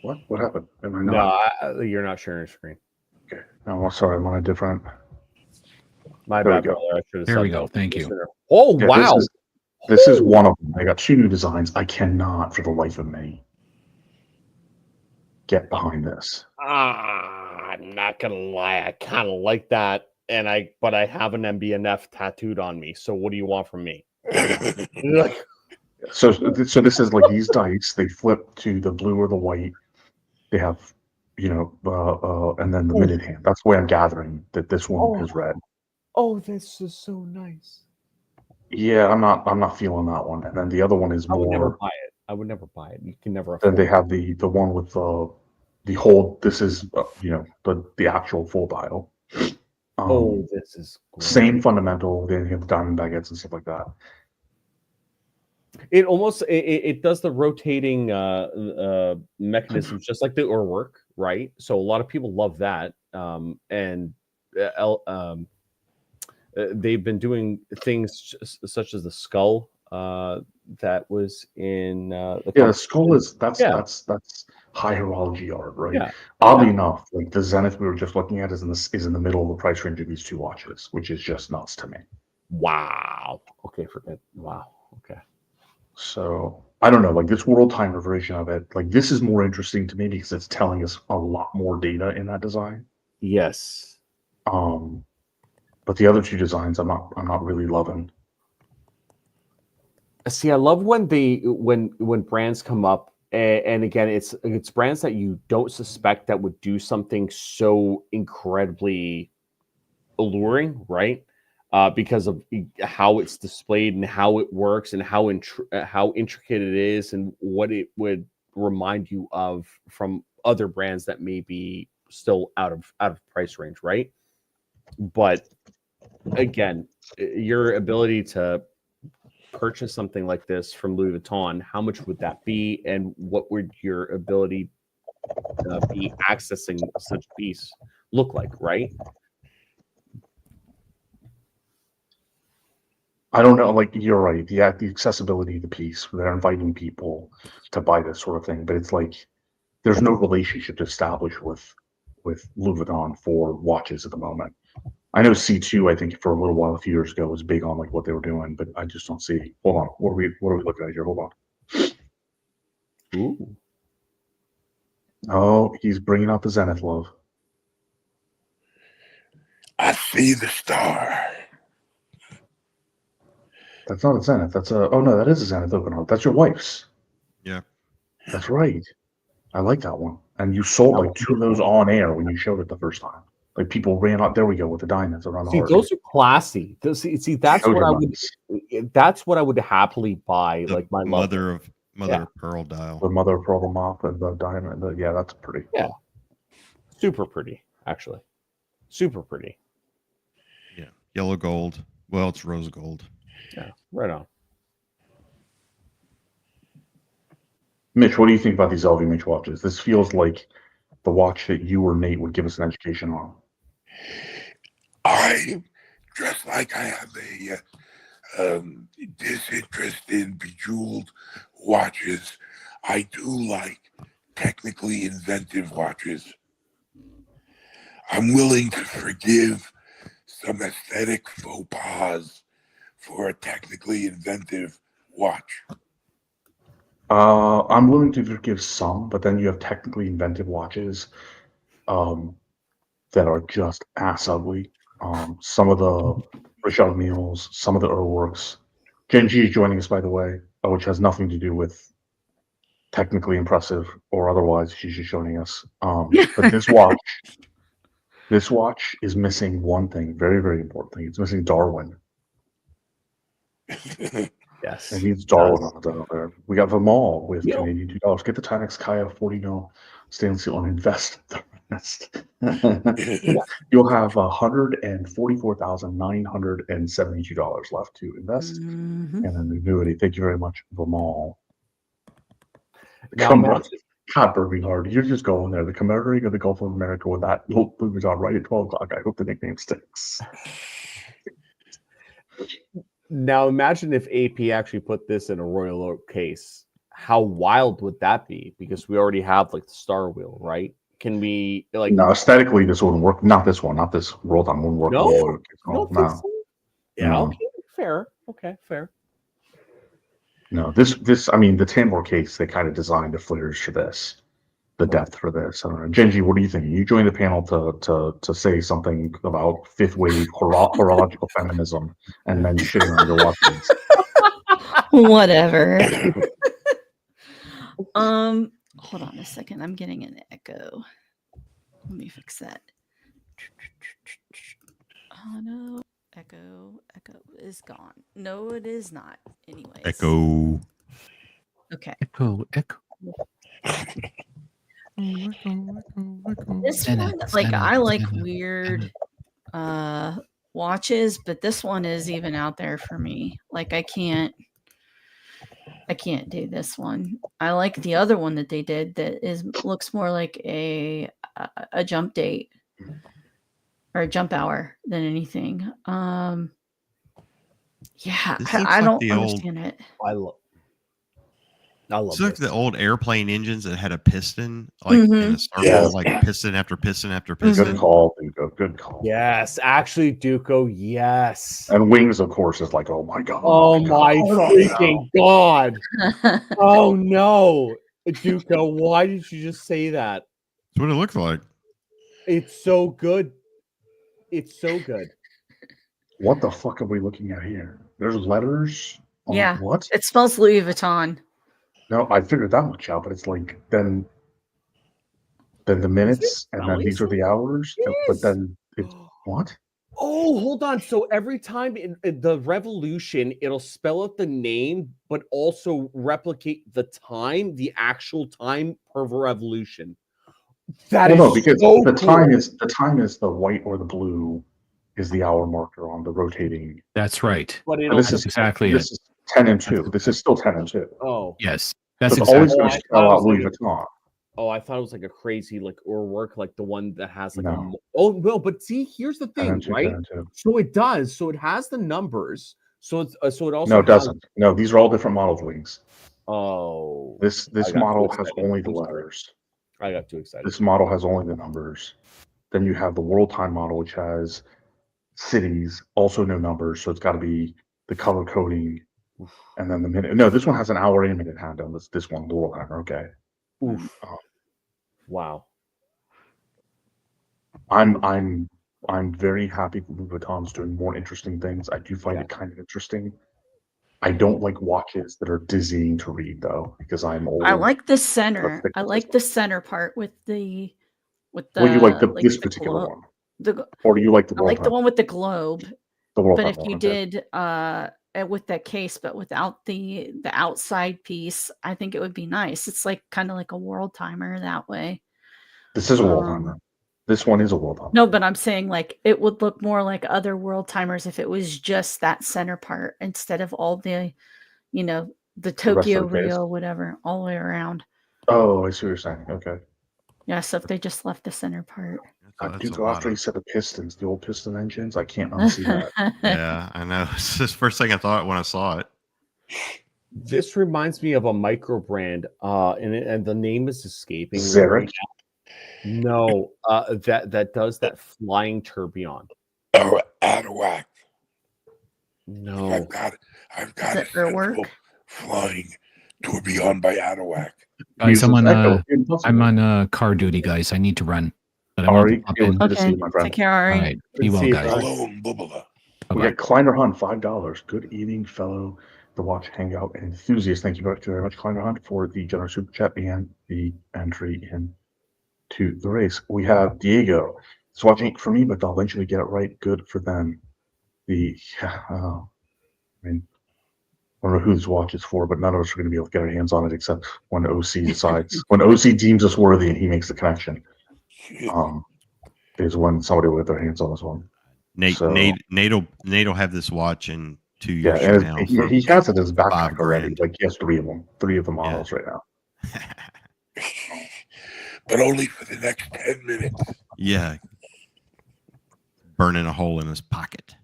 What? What happened? Am I not? No, you're not sharing your screen. Okay. No, sorry, I'm on a different. My There we bad, go. brother. I should have There said we go. that. Thank you. Oh, Yeah, wow. This is one of them. I got 2 new designs. I cannot, for the life of me, get behind this. I'm not gonna lie, I kind of like that, but I have an MBNF tattooed on me. So what do you want from me? So this is like these dice. They flip to the blue or the white. They have, and then the minute hand. That's the way I'm gathering that this one is red. Oh, this is so nice. Yeah, I'm not feeling that one. And then the other one is I would never more. buy it. I would never buy it. You can never Then afford they it. have the one with the whole. This is the actual full dial. Oh, this is great. Same fundamental. Then you have the diamond baguettes and stuff like that. It almost it does the rotating mechanisms just like the work, right? So a lot of people love that, and they've been doing things such as the skull that was in the skull is that's high horology art, right? Yeah. Oddly enough, like the Zenith we were just looking at is in the middle of the price range of these 2 watches, which is just nuts to me. Wow. Okay, forget. Wow. Okay. So I don't know, like this world timer version of it, like this is more interesting to me because it's telling us a lot more data in that design. Yes. But the other 2 designs, I'm not really loving. See, I love when when brands come up, and again, it's brands that you don't suspect that would do something so incredibly alluring, right? Because of how it's displayed and how it works and how intricate it is and what it would remind you of from other brands that may be still out of price range, right? But again, your ability to purchase something like this from Louis Vuitton, how much would that be, and what would your ability be accessing such a piece look like, right? I don't know, like you're right. The accessibility of the piece, they're inviting people to buy this sort of thing, but it's like there's no relationship to establish with Louis Vuitton for watches at the moment. I know C2, I think for a little while, a few years ago, was big on like what they were doing, but I just don't see. Hold on, what are we looking at here? Hold on. Ooh. Oh, he's bringing out the Zenith love. I see the star. That's not a Zenith. That's a. Oh no, that is a Zenith open heart. That's your wife's. Yeah. That's right. I like that one. And you sold like 2 of those on air when you showed it the first time. Like people ran out. There we go with the diamonds around the See, heart. those are classy. See, that's Those what are I would. nice. That's what I would happily buy. The Like my mother love. of pearl dial. The mother of pearl, the moth, and the diamond. Yeah, that's pretty. Yeah, super pretty, actually. Super pretty. Yeah, yellow gold. Well, it's rose gold. Yeah, right on. Mitch, what do you think about these LVMH watches? This feels like the watch that you or Nate would give us an education on. I, just like I have a disinterest in bejeweled watches, I do like technically inventive watches. I'm willing to forgive some aesthetic faux pas for a technically inventive watch. I'm willing to forgive some, but then you have technically inventive watches that are just ass ugly. Some of the Richard Milles, some of the Earl Works. Genji is joining us, by the way, which has nothing to do with technically impressive or otherwise. She's just joining us. But this watch is missing one thing, very, very important thing. It's missing Darwin. Yes. It needs Darwin on there. We got Vimal with Canadian $2. Get the Timex Kaya 40 mil stainless steel and invest the rest. You'll have $144,972 left to invest in an annuity. Thank you very much, Vimal. God, Birmingham, you're just going there. The commemorating of the Gulf of America with that Louis Vuitton right at 12 o'clock. I hope the nickname sticks. Now imagine if AP actually put this in a Royal Oak case. How wild would that be? Because we already have like the Star Wheel, right? Can we like? No, aesthetically, this wouldn't work. Not this one. Not this World on wouldn't work. No, No. Yeah. No. Okay. Fair. Okay. Fair. No, this. I mean, the Tambour case. They kind of designed the flares for this, the depth for this. I don't know. Genji, what do you think? You joined the panel to say something about fifth wave horological feminism, and then shitting on your watches. Whatever. Hold on a second. I'm getting an echo. Let me fix that. Oh no. Echo is gone. No, it is not. Anyways. Echo. Okay. Echo. This one, like, I like weird watches, but this one is even out there for me. Like, I can't do this one. I like the other one that they did that looks more like a jump date or a jump hour than anything. Yeah, I don't understand it. I love It's like the old airplane engines that had a piston, like in a circle, like piston after piston after piston. Good call, Duco. Good call. Yes, actually, Duco. Yes. And wings, of course, is like, oh my god. Oh my freaking god. Oh no, Duco. Why did you just say that? That's what it looks like. It's so good. It's so good. What the fuck are we looking at here? There's letters. Yeah. What? It spells Louis Vuitton. No, I figured that much out, but it's like then the minutes, and then these are the hours. But then it's what? Oh, hold on. So every time in the revolution, it'll spell out the name, but also replicate the time, the actual time per revolution. That is no, because so the cool. time is the white or the blue is the hour marker on the rotating. That's right. But this is exactly this is 10 and 2. This is still 10 and 2. Oh, yes. That's so exactly. always going to spell out Louis Vuitton. Oh, I thought it was like a crazy or work like the one that has like No. But see, here's the thing, 10 right? and 2. So it does. So it has the numbers. So it's so it also No, it doesn't. No, these are all different models wings. Oh, This model has only the letters. I got too excited. This model has only the numbers. Then you have the World Time model, which has cities, also no numbers. So it's got to be the color coding, and then the minute. No, this one has an hour and a minute hand on this one, the World Timer. Okay. Oof. Wow. I'm very happy Louis Vuitton's doing more interesting things. I do find it kind of interesting. I don't like watches that are dizzying to read though, because I'm old. I like the center. I like the center part with the Well, you like this particular one, or do you like the? I like the one with the globe. The World but Time if you did with that case, but without the outside piece, I think it would be nice. It's like kind of like a World Timer that way. This is a World Timer. This one is a World Timer. No, but I'm saying like it would look more like other World Timers if it was just that center part instead of all the, the Tokyo reel, whatever, all the way around. Oh, I see what you're saying. Okay. Yeah, so if they just left the center part. After he said the pistons, the old piston engines, I can't unsee that. Yeah, I know. It's the first thing I thought when I saw it. This reminds me of a micro brand, and the name is escaping me Zarek? right now. No, that does that flying tourbillon. Oh, out of whack. No, I've got Is a it her work? central flying tourbillon by out of whack. Guys, I'm Impossible. on car duty, guys. I need to run. But I Ari, want to pop it was in. good to see Okay. you, my friend. Take care, Ari. All right. Be Good to well, see you, guys. guys. Hello, Bubba. We Bye-bye. got Kleiner Hunt, $5. Good evening, fellow the Watch Hangout enthusiast. Thank you very much, Kleiner Hunt, for the generous super chat and the entry into the race. We have Diego. This watch ain't for me, but they'll eventually get it right. Good for them. I mean, I don't know who this watch is for, but none of us are going to be able to get our hands on it except when OC decides. When OC deems us worthy and he makes the connection, is when somebody will get their hands on this one. Nate will have this watch in 2 years Yeah, from and now. he has it in his backpack already. $5,000. Like he has three of the models right now. But only for the next 10 minutes. Yeah. Burning a hole in his pocket.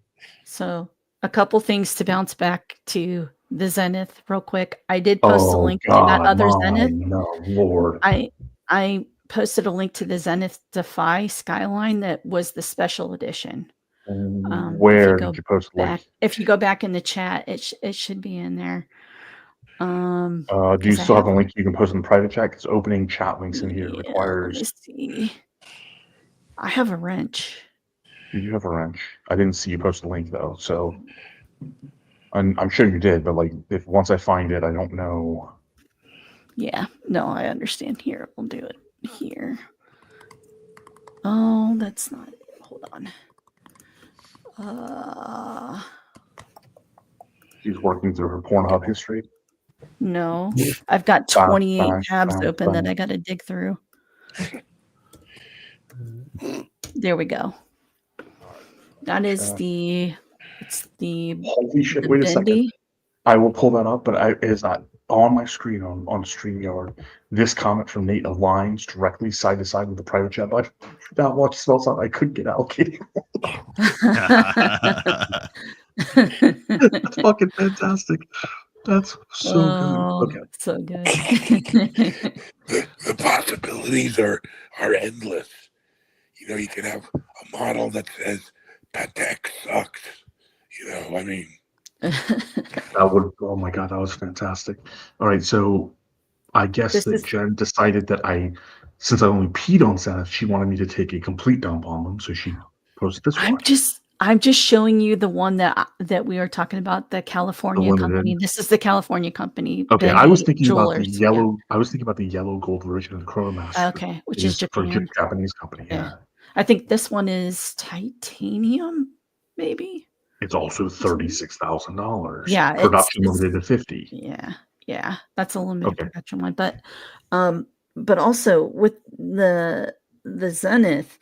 So a couple things to bounce back to the Zenith real quick. I did post a link to that other Zenith. No, Lord. I posted a link to the Zenith Defy Skyline that was the special edition. Where did you post the link? If you go back in the chat, it should be in there. Do you still have a link you can post in the private chat? Because opening chat links in here requires. Let me see. I have a wrench. You do have a wrench. I didn't see you post the link though, so I'm sure you did. But like, if once I find it, I don't know. Yeah, no, I understand. Here, we'll do it here. Oh, that's not it. Hold on. She's working through her Pornhub history. No, I've got 28 tabs open that I got to dig through. There we go. That is it's the holy shit! Wait a second. I will pull that up, but it is not on my screen on StreamYard. This comment from Nate aligns directly side to side with the private chat. But that watch smells like I couldn't get allocated. That's fucking fantastic. That's so good. Okay. So good. The possibilities are endless. You know, you can have a model that says Patek sucks. You know, I mean. Oh my god, that was fantastic. All right, so I guess Jen decided that since I only peed on Zenith, she wanted me to take a complete dump on them, so she posted this one. I'm just showing you the one that we were talking about, the California company. This is the California company. Okay, I was thinking about the yellow. Yeah. I was thinking about the yellow gold version of the Chronomaster. Okay, which is Japan. Japanese company. Yeah. I think this one is titanium, maybe. It's also $36,000. Yeah, production limited to 50. Yeah, that's a limited production one. But also with the Zenith,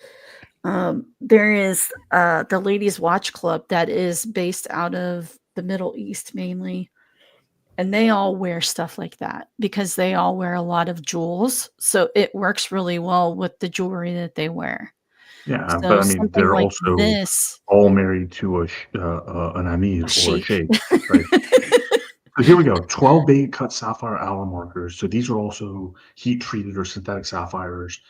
there is the Ladies Watch Club that is based out of the Middle East mainly, and they all wear stuff like that because they all wear a lot of jewels, so it works really well with the jewelry that they wear. Yeah, so but I mean, they're like also all married to an Amir or a sheikh, right? So here we go. 12 bait cut sapphire alum markers. So these are also heat treated or synthetic sapphires,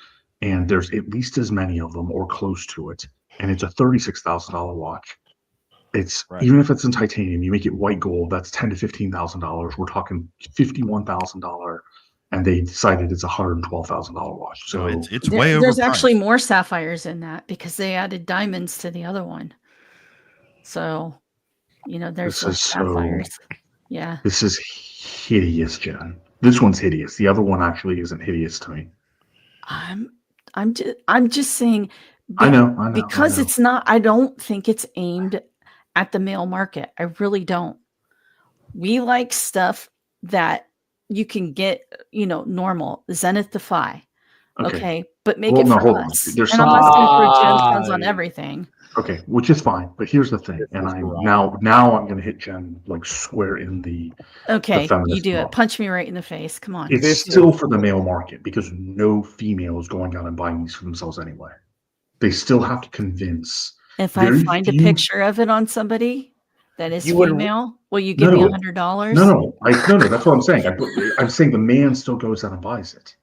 and there's at least as many of them or close to it. And it's a $36,000 watch. It's even if it's in titanium, you make it white gold. That's $10,000 to $15,000. We're talking $51,000. And they decided it's a $112,000 watch. So it's way overpriced. There's actually more sapphires in that because they added diamonds to the other one. So, you know, there's less sapphires. Yeah. This is hideous, Jen. This one's hideous. The other one actually isn't hideous to me. I'm just saying. I know. Because it's not. I don't think it's aimed at the male market. I really don't. We like stuff that you can get, you know, normal Zenith Defy. Okay. But make it for us. There's and I'm not saying for Jen depends on everything. Okay, which is fine. But here's the thing, and now I'm gonna hit Jen like square in the. Okay, the you do it. Punch me right in the face. Come on. It's still for the male market because no female is going out and buying these for themselves anyway. They still have to convince. If I find a picture of it on somebody that is female, will you give me $100? No. That's what I'm saying. I'm saying the man still goes out and buys it.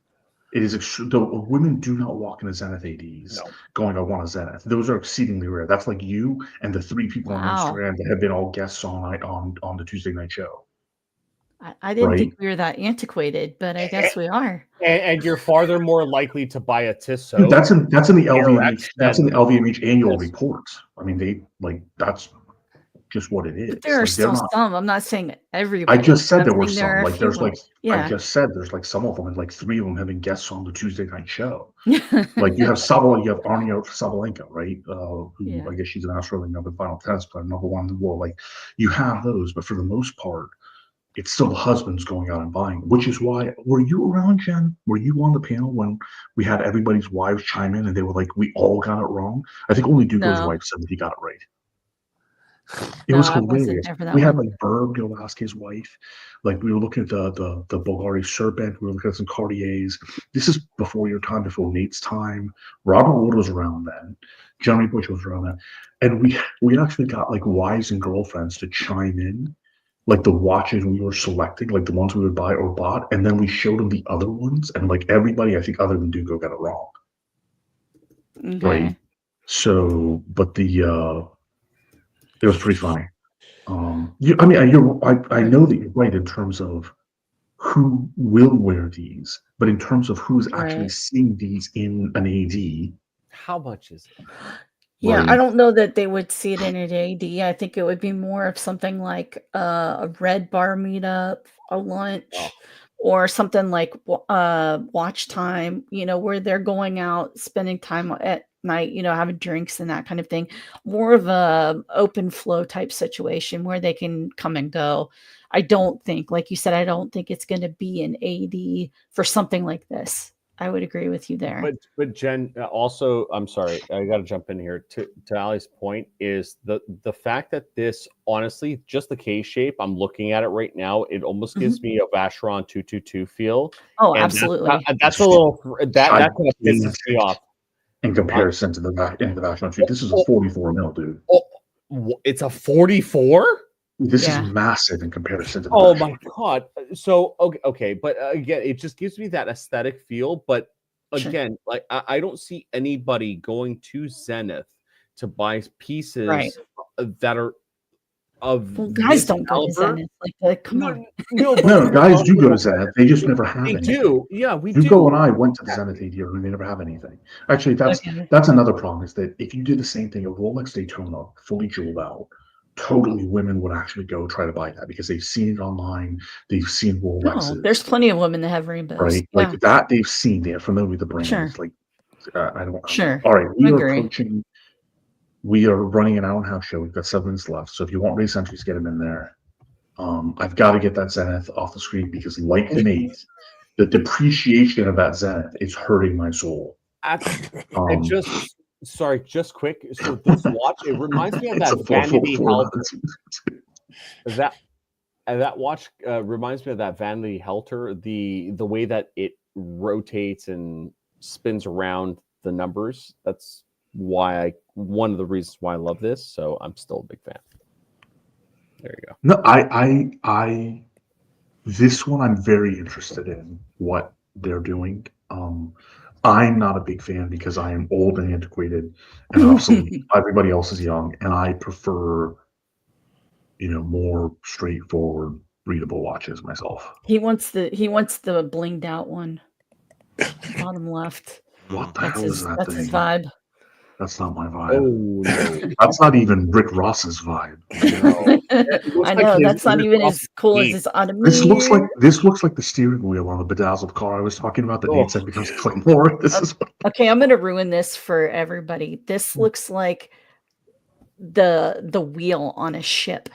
It is the women do not walk into Zenith ADs going, I want a Zenith. Those are exceedingly rare. That's like you and the 3 people on Instagram that have been all guests all night on the Tuesday night show. I didn't think we were that antiquated, but I guess we are. And you're farther more likely to buy a Tissot. Dude, that's in the LVMH. That's in the LVMH annual report. I mean, they that's just what it is. But there are still some. I'm not saying everybody. I just said there were there some. are a Like few there's like yeah. I just said there's like some of them, and like 3 of them have been guests on the Tuesday night show. Like you have you have Arnia Sabalenka, right? Who I guess she's an Australian number final tennis player, number 1 in the world. Like you have those, but for the most part, it's still the husbands going out and buying. Which is why, were you around, Jen? Were you on the panel when we had everybody's wives chime in and they were like, "We all got it wrong"? I think only Duco's wife said that he got it right. It was hilarious. We had like Berg Velasquez's wife. Like we were looking at the Bulgari Serpent. We were looking at some Cartiers. This is before your time, before Nate's time. Robert Wood was around then. Jeremy Bush was around then. And we actually got like wives and girlfriends to chime in, like the watches we were selecting, like the ones we would buy or bought. And then we showed them the other ones. And like everybody, I think other than Duco, got it wrong. Okay. Right. So, but it was pretty funny. I know that you're right in terms of who will wear these, but in terms of who's actually seeing these in an AD, how much is it? Yeah, I don't know that they would see it in an AD. I think it would be more of something like a red bar meetup, a lunch, or something like watch time, where they're going out, spending time at night, having drinks and that kind of thing. More of a open flow type situation where they can come and go. I don't think, like you said, I don't think it's going to be an AD for something like this. I would agree with you there. But Jen, also, I'm sorry, I got to jump in here. To Ali's point is the fact that this, honestly, just the case shape, I'm looking at it right now, it almost gives me a Vacheron 222 feel. Oh, and absolutely. That's a little, that kind of pisses me off. In comparison to the Vacheron 2, this is a 44 mil, dude. Oh, it's a 44? This is massive in comparison to the Oh my god. So okay, but again, it just gives me that aesthetic feel. But again, like I don't see anybody going to Zenith to buy pieces that are of guys don't go to Zenith. Like come on. No, guys do go to Zenith. They just never have anything. They do. Yeah, we do. Duco and I went to the Zenith AD and they never have anything. Actually, that's another problem, is that if you did the same thing, a Rolex Daytona, fully jeweled out, totally women would actually go try to buy that because they've seen it online. They've seen Rolexes. No, there's plenty of women that have rainbows. Right? Yeah. Like that they've seen. They're familiar with the brand. Sure. It's like, I don't know. Sure. All right. We are running an hour and a half show. We've got 7 minutes left. So if you want race entries, get them in there. I've got to get that Zenith off the screen because, like Nate, the depreciation of that Zenith is hurting my soul. And just quick. So this watch, it reminds me of that Vanity Helter. That watch reminds me of that Vanity Helter. The way that it rotates and spins around the numbers. That's why one of the reasons why I love this. So I'm still a big fan. There you go. No, this one I'm very interested in what they're doing. I'm not a big fan because I am old and antiquated, and also everybody else is young, and I prefer, more straightforward, readable watches myself. He wants the blinged out one, bottom left. What the hell is that? That's his vibe. That's not my vibe. Oh, no. That's not even Rick Ross's vibe. I know, that's not even as cool as his Audemars. This looks like the steering wheel on the bedazzled car I was talking about that Nate said becomes Claymore. Okay, I'm gonna ruin this for everybody. This looks like the wheel on a ship.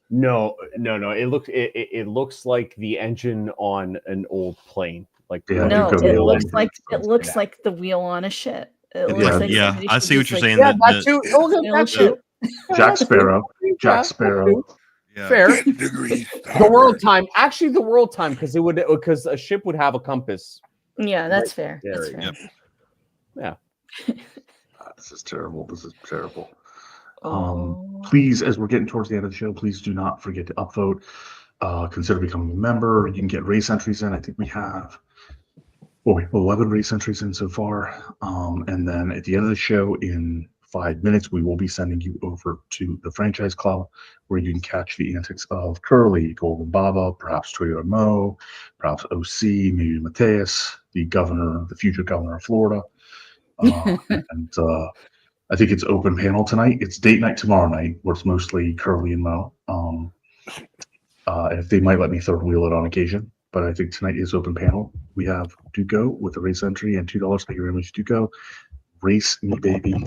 No. It looks like the engine on an old plane. Like it looks like the wheel on a ship. I see what you're saying. Yeah, that too. Jack Sparrow. Yeah. Fair. The world time. Actually, the world time, because a ship would have a compass. Yeah, that's fair. That's fair. Yep. Yeah. This is terrible. Please, as we're getting towards the end of the show, please do not forget to upvote. Consider becoming a member. You can get race entries in. I think we have Well, we have 11 race entries in so far. And then at the end of the show, in 5 minutes, we will be sending you over to the franchise club where you can catch the antics of Curly, Golden Baba, perhaps Toyota Mo, perhaps OC, maybe Mateus, the future governor of Florida. And I think it's open panel tonight. It's date night tomorrow night, where it's mostly Curly and Mo. If they might let me third wheel it on occasion. But I think tonight is open panel. We have Duco with a race entry and $2. Thank you very much, Duco. Race Me Baby.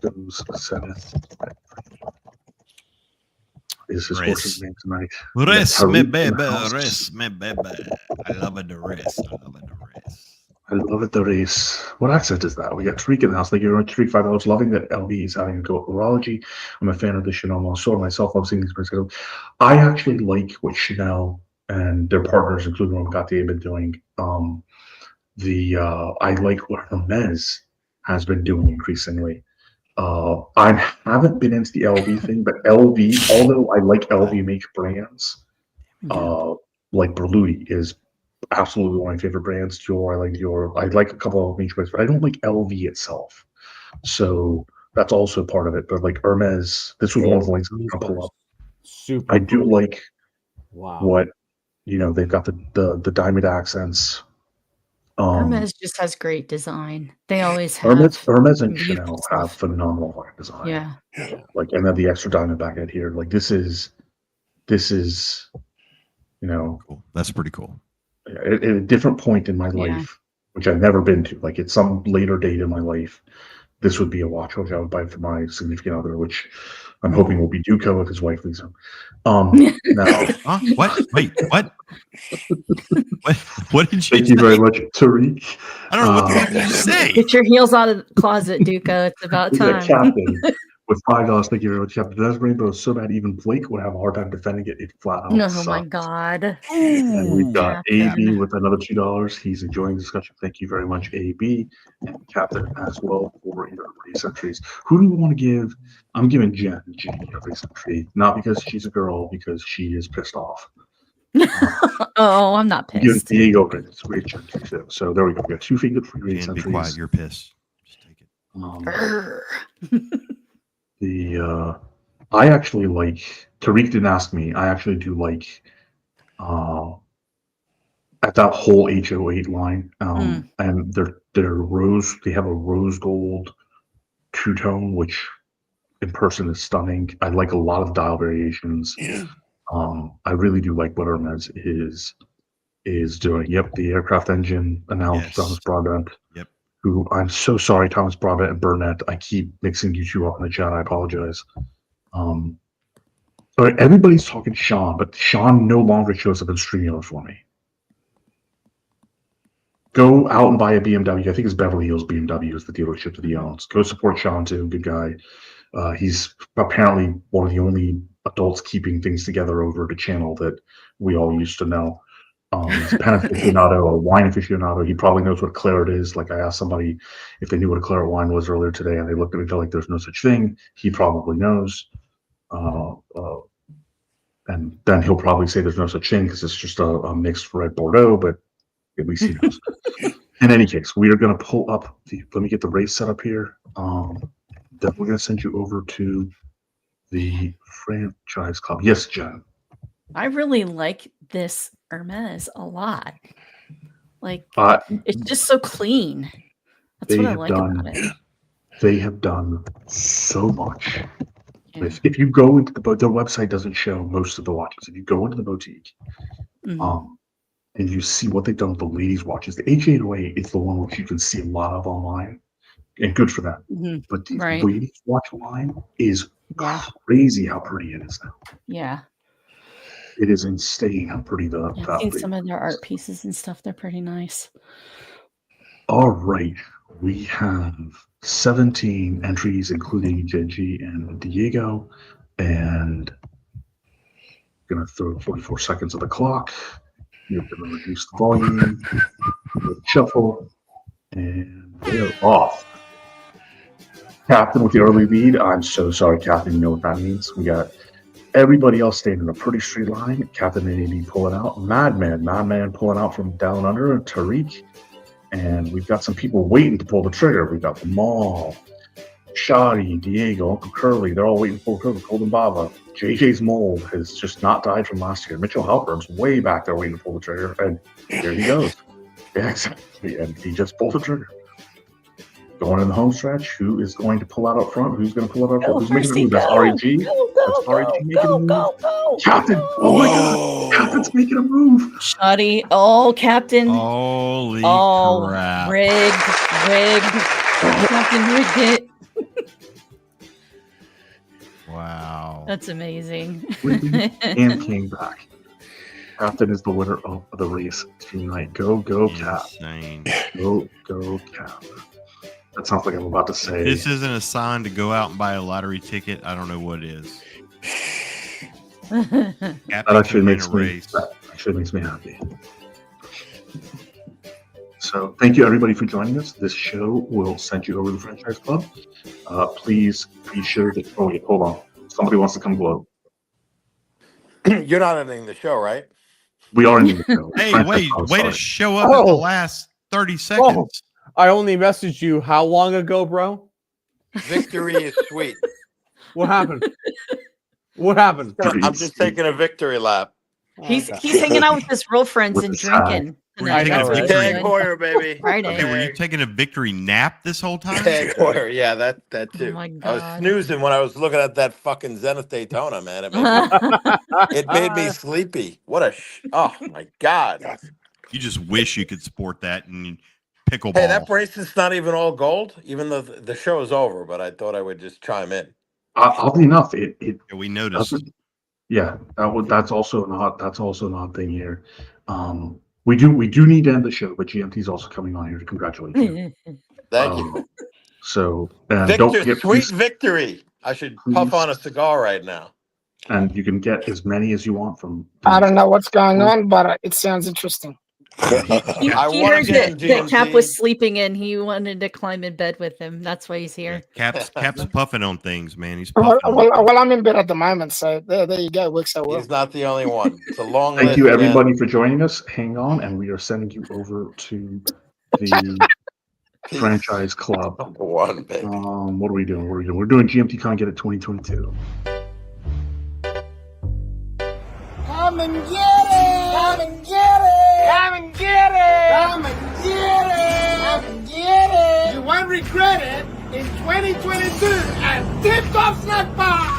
Those Zenith is his horse's name tonight. Race me baby, race me baby. I love it, the race. I love it, the race. I love it, the race. What accent is that? We got Tariq in the house. Thank you very much, Tariq. $5. Loving that LB is having a go at horology. I'm a fan of the Chanel Monsieur myself. Love seeing these brands go. I actually like what Chanel and their partners, including Romagati, have been doing. I like what Hermes has been doing increasingly. I haven't been into the LV thing, but LV, although I like LV brands, like Berluti is absolutely one of my favorite brands. Dior, I like Dior. I like a couple of brands, but I don't like LV itself. So that's also part of it. But like Hermes, this was one of the links I'm gonna pull up. Super. I do like what they've got the diamond accents. Hermes just has great design. They always have. Hermes and Chanel have phenomenal fucking design. Yeah. Like, and then the extra diamond back end here. Like this is, cool. That's pretty cool. At a different point in my life, which I've never been to, like at some later date in my life, this would be a watch which I would buy for my significant other, which I'm hoping will be Duco if his wife leaves him. Now, what? Wait, what? What did you Thank you very much, Tariq. I don't know what the fuck did you say. Get your heels out of the closet, Duco. It's about time. Captain with $5. Thank you very much, Captain. That rainbow is so bad even Blake would have a hard time defending it. It flat out Oh my God. And we've got Captain. AB with another $2. He's enjoying the discussion. Thank you very much, AB. And Captain as well for your race entries. Who do you want to give? I'm giving Jen a race entry. Not because she's a girl, because she is pissed off. Oh, I'm not pissed. Diego, it's a great entry too. So there we go. We got 2 fingers for race entries. Be quiet. You're pissed. Just take it. I actually like, Tariq didn't ask me, I actually do like at that whole H08 line, and they're rose, they have a rose gold two-tone, which in person is stunning. I like a lot of dial variations. I really do like what Hermes is doing. Yep, the aircraft engine announced, Thomas Broadbent. Yep. Who, I'm so sorry, Thomas Broadbent and Burnett. I keep mixing you two up in the chat. I apologize. But everybody's talking Sean, but Sean no longer shows up in StreamYard for me. Go out and buy a BMW. I think it's Beverly Hills BMW is the dealership that he owns. Go support Sean too. Good guy. He's apparently one of the only adults keeping things together over the channel that we all used to know. He's a pen aficionado, a wine aficionado. He probably knows what claret is. Like I asked somebody if they knew what a claret wine was earlier today, and they looked at me like there's no such thing. He probably knows. And then he'll probably say there's no such thing because it's just a mixed red Bordeaux, but at least he knows. In any case, we are going to pull up let me get the race set up here. Then we're going to send you over to the franchise club. Yes, Jen. I really like this Hermes a lot. Like it's just so clean. That's what I like about it. They have done so much. Yeah. If you go into their website doesn't show most of the watches. If you go into the boutique, and you see what they've done with the ladies' watches, the H808 is the one which you can see a lot of online, and good for them. But the ladies' watch line is crazy how pretty it is now. Yeah. It is insane how pretty I've seen some of their art pieces and stuff. They're pretty nice. All right. We have 17 entries, including Genji and Diego. And I'm going to throw 44 seconds of the clock. You're going to reduce the volume, shuffle, and they're off. Captain with the early lead. I'm so sorry, Captain. You know what that means. We got Everybody else stayed in a pretty straight line. Captain AD pulling out. Madman pulling out from down under. Tariq. And we've got some people waiting to pull the trigger. We've got the Mall, Shadi, Diego, Uncle Curly. They're all waiting to pull the trigger. Golden Baba. JJ's Mold has just not died from last year. Mitchell Halpern's way back there waiting to pull the trigger. And here he goes. Yeah, exactly. And he just pulled the trigger. Going in the home stretch. Who is going to pull out up front? Who's going to pull out up front? Who's making a move? That's REG. That's REG making a move. Captain. Oh my God. Captain's making a move. Shoddy. Oh, Captain. Holy crap. Rigged. Captain rigged it. Wow. That's amazing. And came back. Captain is the winner of the race tonight. Go, Cap. Insane. Go, Cap. That sounds like I'm about to say. This isn't a sign to go out and buy a lottery ticket. I don't know what it is. That actually makes me happy. So thank you everybody for joining us. This show will send you over to the Franchise Club. Please be sure that. Oh wait, hold on. Somebody wants to come glow. You're not ending the show, right? We are ending the show. Hey, way to show up at the last 30 seconds. I only messaged you how long ago, bro? Victory is sweet. What happened? What happened? I'm just taking a victory lap. He's hanging out with his girlfriends and drinking. Tag Hoyer, baby. Friday. Okay, were you taking a victory nap this whole time? Tag Hoyer, yeah, that too. Oh my God. I was snoozing when I was looking at that fucking Zenith Daytona, man. It made me sleepy. What a oh my God. You just wish you could sport that and pickleball. Hey, that bracelet's not even all gold, even though the show is over, but I thought I would just chime in. Oddly enough, we noticed. Yeah, that's also an odd thing here. We do need to end the show, but GMT's also coming on here to congratulate you. Thank you. So Victor, don't forget, sweet victory. I should puff on a cigar right now. And you can get as many as you want from. I don't know what's going on, but it sounds interesting. He heard that Cap was sleeping in. He wanted to climb in bed with him. That's why he's here. Cap's puffing on things, man. He's Well, puffing. I'm in bed at the moment, so there you go. Works so well. He's not the only one. It's a long Thank list, you, everybody, man. for joining us. Hang on, and we are sending you over to the Franchise Club. Number one, baby. What are we doing? We're doing GMT Con Get It 2022. Come and get it! Come and get it! Come and get it! Come and get it! Come and get it! You won't regret it in 2022 at Tip Top Snack Bar!